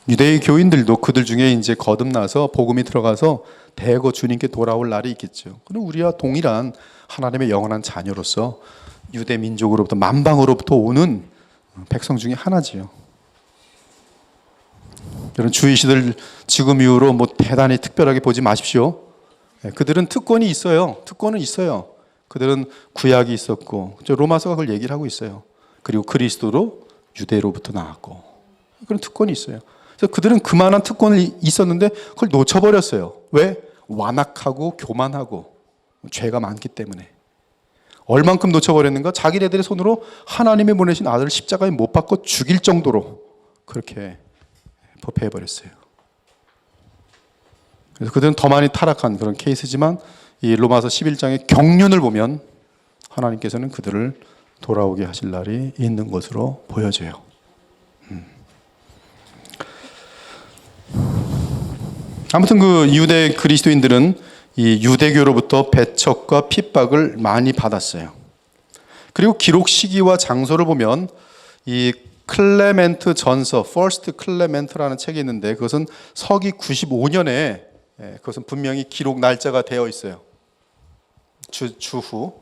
유대의 교인들도 그들 중에 이제 거듭나서 복음이 들어가서 대거 주님께 돌아올 날이 있겠죠. 그럼 우리와 동일한 하나님의 영원한 자녀로서 유대 민족으로부터, 만방으로부터 오는 백성 중에 하나지요. 여러분, 주의 시대를 지금 이후로 뭐 대단히 특별하게 보지 마십시오. 그들은 특권이 있어요. 특권은 있어요. 그들은 구약이 있었고, 로마서가 그걸 얘기를 하고 있어요. 그리고 그리스도로 유대로부터 나왔고, 그런 특권이 있어요. 그래서 그들은 그만한 특권이 있었는데 그걸 놓쳐버렸어요. 왜? 완악하고 교만하고 죄가 많기 때문에. 얼만큼 놓쳐버렸는가? 자기네들의 손으로 하나님이 보내신 아들을 십자가에 못 박고 죽일 정도로 그렇게 법해버렸어요. 그래서 그들은 더 많이 타락한 그런 케이스지만 이 로마서 11장의 경륜을 보면 하나님께서는 그들을 돌아오게 하실 날이 있는 것으로 보여져요. 아무튼 그 유대 그리스도인들은 이 유대교로부터 배척과 핍박을 많이 받았어요. 그리고 기록 시기와 장소를 보면 이 클레멘트 전서, 퍼스트 클레멘트라는 책이 있는데 그것은 서기 95년에 그것은 분명히 기록 날짜가 되어 있어요. 주후.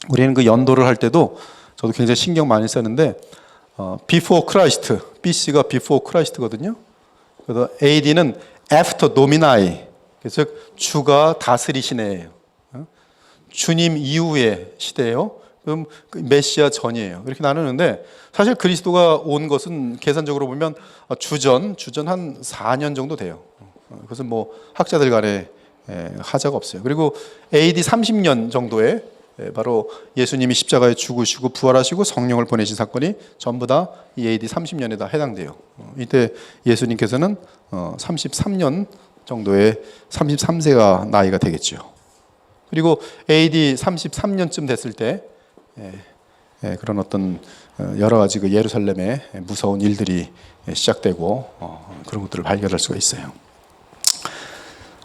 우리는 그 연도를 할 때도 저도 굉장히 신경 많이 쓰는데 before Christ, BC가 before Christ거든요. 그래서 AD는 after Domini, 그래서 주가 다스리신 해예요. 주님 이후의 시대예요. 그럼 메시아 전이에요. 이렇게 나누는데 사실 그리스도가 온 것은 계산적으로 보면 주전 한 4년 정도 돼요. 그것은 뭐 학자들 간에 하자가 없어요. 그리고 AD 30년 정도에 바로 예수님이 십자가에 죽으시고 부활하시고 성령을 보내신 사건이 전부 다 이 AD 30년에 다 해당돼요. 이때 예수님께서는 33년 정도의 33세가 나이가 되겠죠. 그리고 AD 33년쯤 됐을 때 그런 어떤 여러 가지 그 예루살렘의 무서운 일들이 시작되고 그런 것들을 발견할 수가 있어요.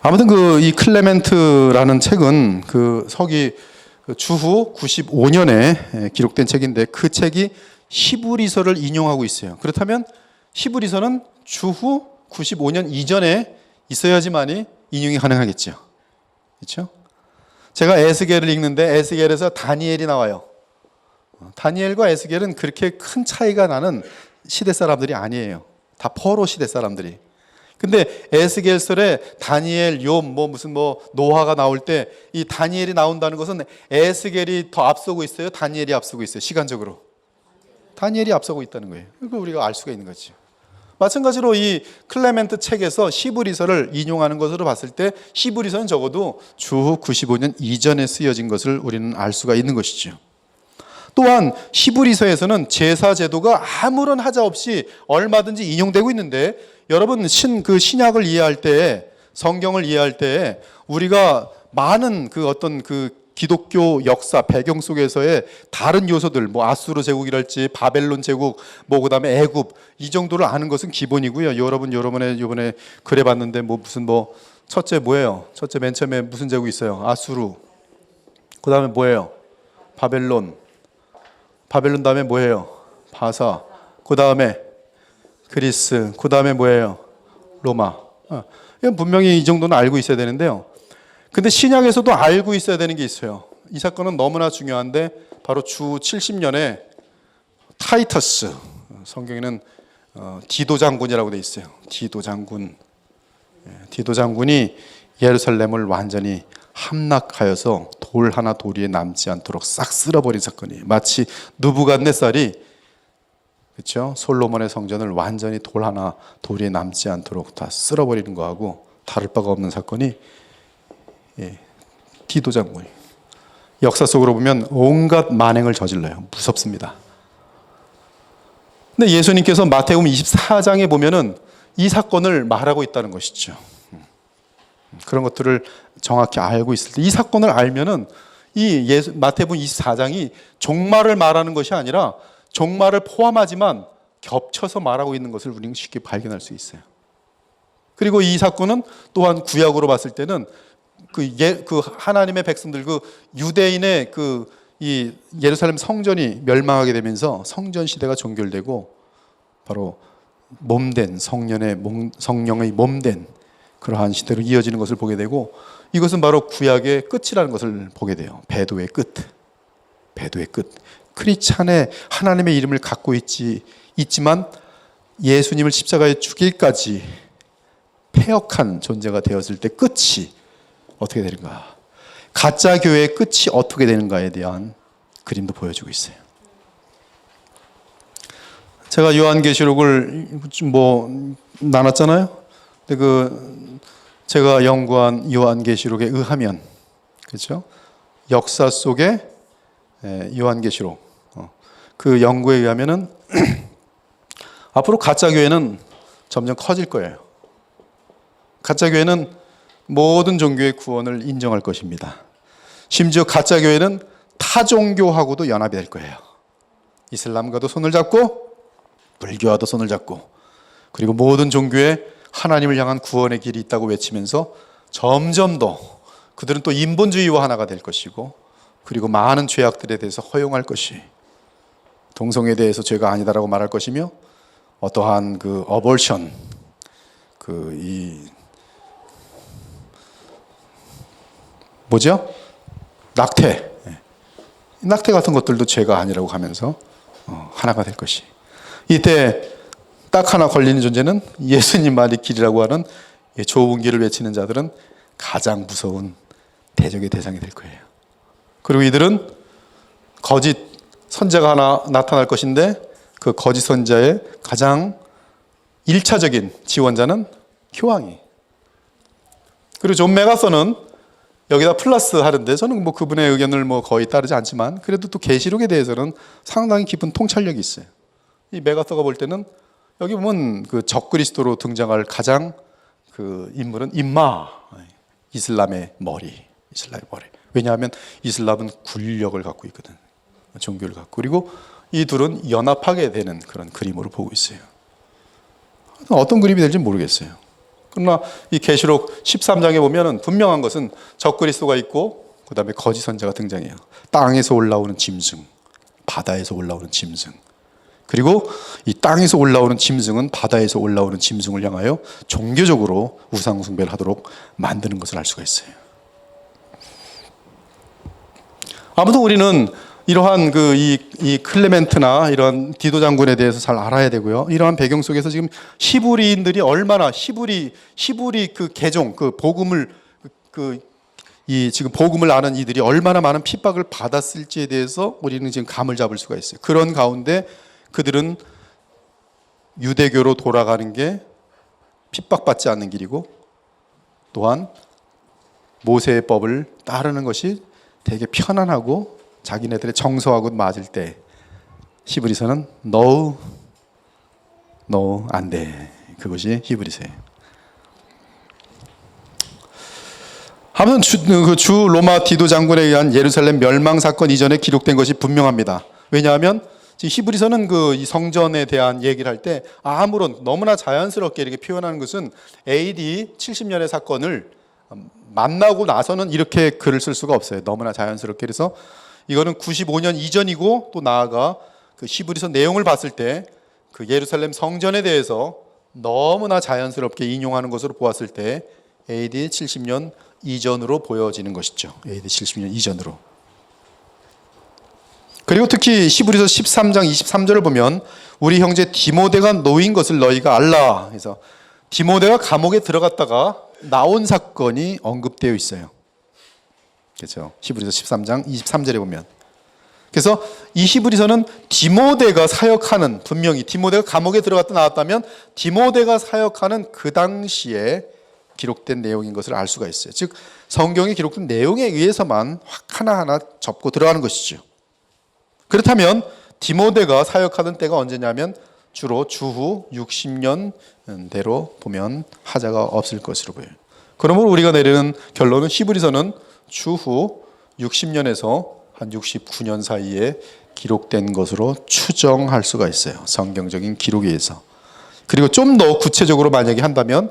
아무튼 그 이 클레멘트라는 책은 그 서기 주후 95년에 기록된 책인데 그 책이 히브리서를 인용하고 있어요. 그렇다면 히브리서는 주후 95년 이전에 있어야지만이 인용이 가능하겠죠. 그렇죠? 제가 에스겔을 읽는데 에스겔에서 다니엘이 나와요. 다니엘과 에스겔은 그렇게 큰 차이가 나는 시대 사람들이 아니에요. 다 포로 시대 사람들이. 근데 에스겔설에 다니엘, 욥, 무슨 노아가 나올 때 이 다니엘이 나온다는 것은 에스겔이 더 앞서고 있어요? 다니엘이 앞서고 있어요? 시간적으로. 다니엘이 앞서고 있다는 거예요. 그걸 우리가 알 수가 있는 거죠. 마찬가지로 이 클레멘트 책에서 히브리서를 인용하는 것으로 봤을 때 히브리서는 적어도 주후 95년 이전에 쓰여진 것을 우리는 알 수가 있는 것이죠. 또한 히브리서에서는 제사 제도가 아무런 하자 없이 얼마든지 인용되고 있는데 여러분 신약을 이해할 때 성경을 이해할 때 우리가 많은 그 어떤 그 기독교 역사 배경 속에서의 다른 요소들 아수르 제국이랄지 바벨론 제국 그다음에 애굽 이 정도를 아는 것은 기본이고요. 여러분의 이번에 그래 봤는데 첫째 뭐예요? 첫째 맨 처음에 무슨 제국 있어요? 아수르. 그다음에 뭐예요? 바벨론 다음에 뭐예요? 바사. 그다음에 그리스. 그다음에 뭐예요? 로마. 이건 분명히 이 정도는 알고 있어야 되는데요. 근데 신약에서도 알고 있어야 되는 게 있어요. 이 사건은 너무나 중요한데 바로 주 70년에 타이터스, 성경에는 디도 장군이라고 돼 있어요. 디도 장군이 예루살렘을 완전히 함락하여서 돌 하나 돌 위에 남지 않도록 싹 쓸어버린 사건이에요. 마치 느부갓네살이 그렇죠? 솔로몬의 성전을 완전히 돌 하나 돌 위에 남지 않도록 다 쓸어버리는 거하고 다를 바가 없는 사건이 디도 장군이 역사 속으로 보면 온갖 만행을 저질러요. 무섭습니다. 근데 예수님께서 마태복음 24장에 보면은 이 사건을 말하고 있다는 것이죠. 그런 것들을 정확히 알고 있을 때 이 사건을 알면은 마태복음 24장이 종말을 말하는 것이 아니라 종말을 포함하지만 겹쳐서 말하고 있는 것을 우리는 쉽게 발견할 수 있어요. 그리고 이 사건은 또한 구약으로 봤을 때는 그 하나님의 백성들 유대인의 이 예루살렘 성전이 멸망하게 되면서 성전 시대가 종결되고 바로 몸된 성령의 몸된 그러한 시대로 이어지는 것을 보게 되고 이것은 바로 구약의 끝이라는 것을 보게 돼요. 배도의 끝. 크리스찬의 하나님의 이름을 갖고 있지만 예수님을 십자가에 죽일까지 패역한 존재가 되었을 때 끝이 어떻게 되는가? 가짜 교회의 끝이 어떻게 되는가에 대한 그림도 보여주고 있어요. 제가 요한계시록을 나눴잖아요. 근데 제가 연구한 요한계시록에 의하면 그렇죠? 역사 속의 요한계시록 그 연구에 의하면은 앞으로 가짜 교회는 점점 커질 거예요. 가짜 교회는 모든 종교의 구원을 인정할 것입니다. 심지어 가짜 교회는 타 종교하고도 연합이 될 거예요. 이슬람과도 손을 잡고 불교와도 손을 잡고 그리고 모든 종교에 하나님을 향한 구원의 길이 있다고 외치면서 점점 더 그들은 또 인본주의와 하나가 될 것이고 그리고 많은 죄악들에 대해서 허용할 것이 동성애에 대해서 죄가 아니다라고 말할 것이며 어떠한 그 어볼션 낙태 낙태 같은 것들도 죄가 아니라고 하면서 하나가 될 것이 이때 딱 하나 걸리는 존재는 예수님만이 길이라고 하는 좁은 길을 외치는 자들은 가장 무서운 대적의 대상이 될 거예요. 그리고 이들은 거짓 선자가 하나 나타날 것인데 그 거짓 선자의 가장 1차적인 지원자는 교황이. 그리고 존 메가서는 여기다 플러스 하는데 저는 뭐 그분의 의견을 뭐 거의 따르지 않지만 그래도 또 계시록에 대해서는 상당히 깊은 통찰력이 있어요. 이 메가서가 볼 때는 여기 보면 그 적그리스도로 등장할 가장 그 인물은 임마, 이슬람의 머리. 왜냐하면 이슬람은 군력을 갖고 있거든. 종교를 갖고. 그리고 이 둘은 연합하게 되는 그런 그림으로 보고 있어요. 어떤 그림이 될지 모르겠어요. 그러나 이 계시록 13장에 보면은 분명한 것은 적그리스도가 있고 그다음에 거짓 선자가 등장해요. 땅에서 올라오는 짐승, 바다에서 올라오는 짐승. 그리고 이 땅에서 올라오는 짐승은 바다에서 올라오는 짐승을 향하여 종교적으로 우상 숭배를 하도록 만드는 것을 알 수가 있어요. 아무튼 우리는 이러한 이 클레멘트나 이런 디도 장군에 대해서 잘 알아야 되고요. 이러한 배경 속에서 지금 히브리인들이 얼마나 히브리 그 개종 그 복음을 지금 복음을 아는 이들이 얼마나 많은 핍박을 받았을지에 대해서 우리는 지금 감을 잡을 수가 있어요. 그런 가운데 그들은 유대교로 돌아가는 게 핍박받지 않는 길이고 또한 모세의 법을 따르는 것이 되게 편안하고 자기네들의 정서하고 맞을 때 히브리서는 no 안 돼. 그것이 히브리서예요. 아무튼 주 로마 디도 장군에 의한 예루살렘 멸망 사건 이전에 기록된 것이 분명합니다. 왜냐하면 히브리서는 이 성전에 대한 얘기를 할 때 아무런 너무나 자연스럽게 이렇게 표현하는 것은 AD 70년의 사건을 만나고 나서는 이렇게 글을 쓸 수가 없어요. 너무나 자연스럽게. 그래서 이거는 95년 이전이고 또 나아가 그 히브리서 내용을 봤을 때 그 예루살렘 성전에 대해서 너무나 자연스럽게 인용하는 것으로 보았을 때 AD 70년 이전으로 보여지는 것이죠. AD 70년 이전으로. 그리고 특히 히브리서 13장 23절을 보면 우리 형제 디모데가 놓인 것을 너희가 알라. 그래서 디모데가 감옥에 들어갔다가 나온 사건이 언급되어 있어요. 그렇죠. 히브리서 13장 23절에 보면. 그래서 이 히브리서는 디모데가 사역하는 분명히 디모데가 감옥에 들어갔다 나왔다면 디모데가 사역하는 그 당시에 기록된 내용인 것을 알 수가 있어요. 즉 성경에 기록된 내용에 의해서만 확 하나하나 접고 들어가는 것이죠. 그렇다면 디모데가 사역하던 때가 언제냐면 주로 주후 60년대로 보면 하자가 없을 것으로 보여요. 그러므로 우리가 내리는 결론은 히브리서는 주후 60년에서 한 69년 사이에 기록된 것으로 추정할 수가 있어요. 성경적인 기록에 의해서. 그리고 좀 더 구체적으로 만약에 한다면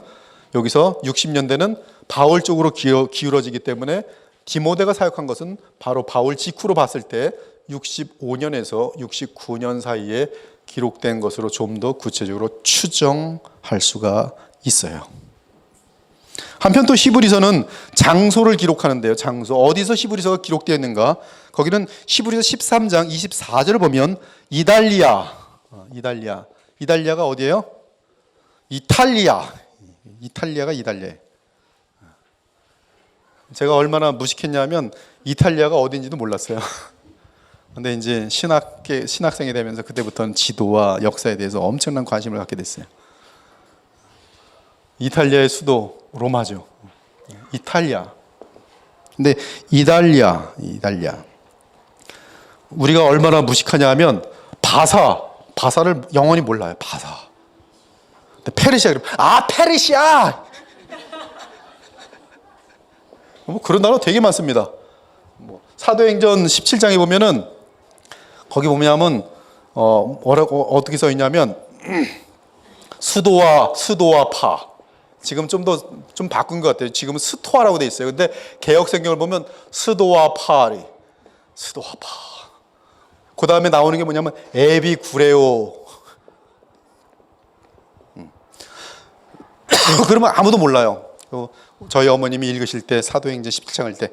여기서 60년대는 바울 쪽으로 기울어지기 때문에 디모데가 사역한 것은 바로 바울 직후로 봤을 때 65년에서 69년 사이에 기록된 것으로 좀 더 구체적으로 추정할 수가 있어요. 한편 또 히브리서는 장소를 기록하는데요. 장소. 어디서 히브리서가 기록되어 있는가? 거기는 히브리서 13장 24절을 보면 이달리아가 어디예요? 이탈리아가 이달리아예요. 제가 얼마나 무식했냐면 이탈리아가 어딘지도 몰랐어요. 근데 이제 신학생이 되면서 그때부터는 지도와 역사에 대해서 엄청난 관심을 갖게 됐어요. 이탈리아의 수도 로마죠. 이탈리아. 근데 이달리아. 우리가 얼마나 무식하냐 하면 바사를 영원히 몰라요. 바사. 근데 페르시아 그러면 페르시아. 뭐 그런 단어 되게 많습니다. 사도행전 17장에 보면은 거기 보면 뭐라고 어떻게 써 있냐면 수도와 파. 지금 좀 바꾼 것 같아요. 지금은 스토아라고 돼 있어요. 근데 개역 성경을 보면 수도와 파. 그 다음에 나오는 게 뭐냐면 에비구레오. 그러면 아무도 몰라요. 저희 어머님이 읽으실 때 사도행전 17장을 때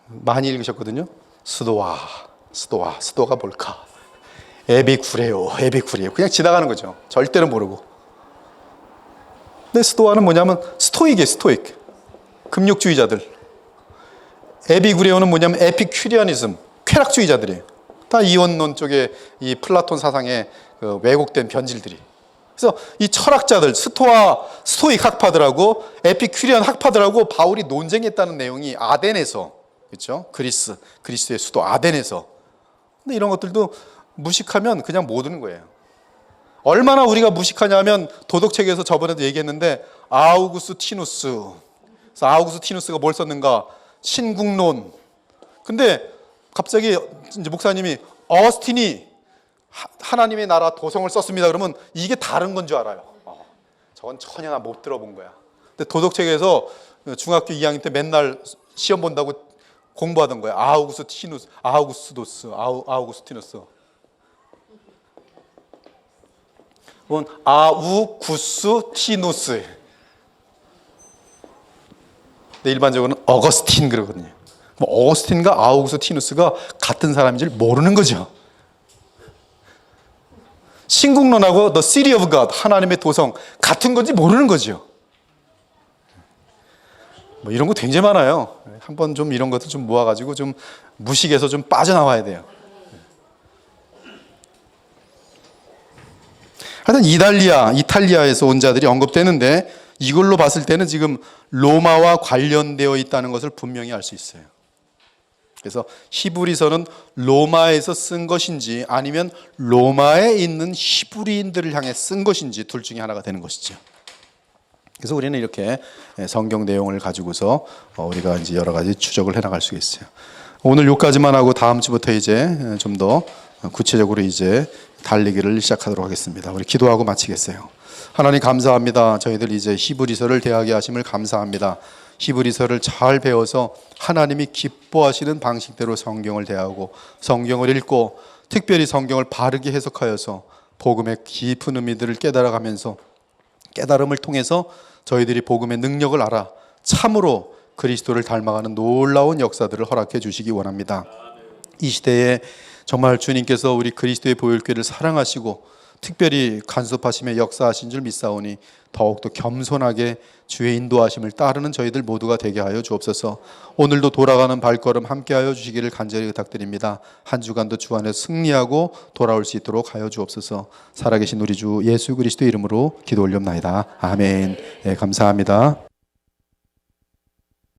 많이 읽으셨거든요. 수도가 뭘까? 에비구레오. 그냥 지나가는 거죠. 절대로 모르고. 근데 스토아는 뭐냐면 스토익. 금욕주의자들. 에비구레오는 뭐냐면 에피큐리아니즘. 쾌락주의자들이에요. 다 이원론 쪽에 이 플라톤 사상의 그 왜곡된 변질들이. 그래서 이 철학자들, 스토익 학파들하고 에피큐리안 학파들하고 바울이 논쟁했다는 내용이 아덴에서, 그렇죠? 그리스의 수도 아덴에서. 근데 이런 것들도 무식하면 그냥 못 오는 거예요. 얼마나 우리가 무식하냐면 도덕책에서 저번에도 얘기했는데 아우구스티누스. 그래서 아우구스티누스가 뭘 썼는가? 신국론. 근데 갑자기 이제 목사님이 어스틴이 하나님의 나라 도성을 썼습니다. 그러면 이게 다른 건 줄 알아요. 저건 전혀 못 들어본 거야. 근데 도덕책에서 중학교 2학년 때 맨날 시험 본다고 공부하던 거야. 아우구스티누스. 아우구스티누스. 근데 일반적으로는 어거스틴 그러거든요. 어거스틴과 아우구스티누스가 같은 사람인 줄 모르는 거죠. 신국론하고 The City of God, 하나님의 도성 같은 건지 모르는 거죠. 이런 거 굉장히 많아요. 한번 좀 이런 것들 좀 모아가지고 좀 무식에서 좀 빠져나와야 돼요. 하여튼 이탈리아에서 온 자들이 언급되는데 이걸로 봤을 때는 지금 로마와 관련되어 있다는 것을 분명히 알 수 있어요. 그래서 히브리서는 로마에서 쓴 것인지 아니면 로마에 있는 히브리인들을 향해 쓴 것인지 둘 중에 하나가 되는 것이죠. 그래서 우리는 이렇게 성경 내용을 가지고서 우리가 이제 여러 가지 추적을 해나갈 수 있어요. 오늘 여기까지만 하고 다음 주부터 이제 좀 더 구체적으로 이제 달리기를 시작하도록 하겠습니다. 우리 기도하고 마치겠어요. 하나님 감사합니다. 저희들 이제 히브리서를 대하게 하심을 감사합니다. 히브리서를 잘 배워서 하나님이 기뻐하시는 방식대로 성경을 대하고 성경을 읽고 특별히 성경을 바르게 해석하여서 복음의 깊은 의미들을 깨달아가면서 깨달음을 통해서 저희들이 복음의 능력을 알아 참으로 그리스도를 닮아가는 놀라운 역사들을 허락해 주시기 원합니다. 이 시대에 정말 주님께서 우리 그리스도의 보혈교회를 사랑하시고 특별히 간섭하시며 역사하신 줄 믿사오니 더욱더 겸손하게 주의 인도하심을 따르는 저희들 모두가 되게 하여 주옵소서. 오늘도 돌아가는 발걸음 함께하여 주시기를 간절히 부탁드립니다. 한 주간도 주 안에 승리하고 돌아올 수 있도록 하여 주옵소서. 살아계신 우리 주 예수 그리스도의 이름으로 기도 올렵나이다. 아멘. 네, 감사합니다.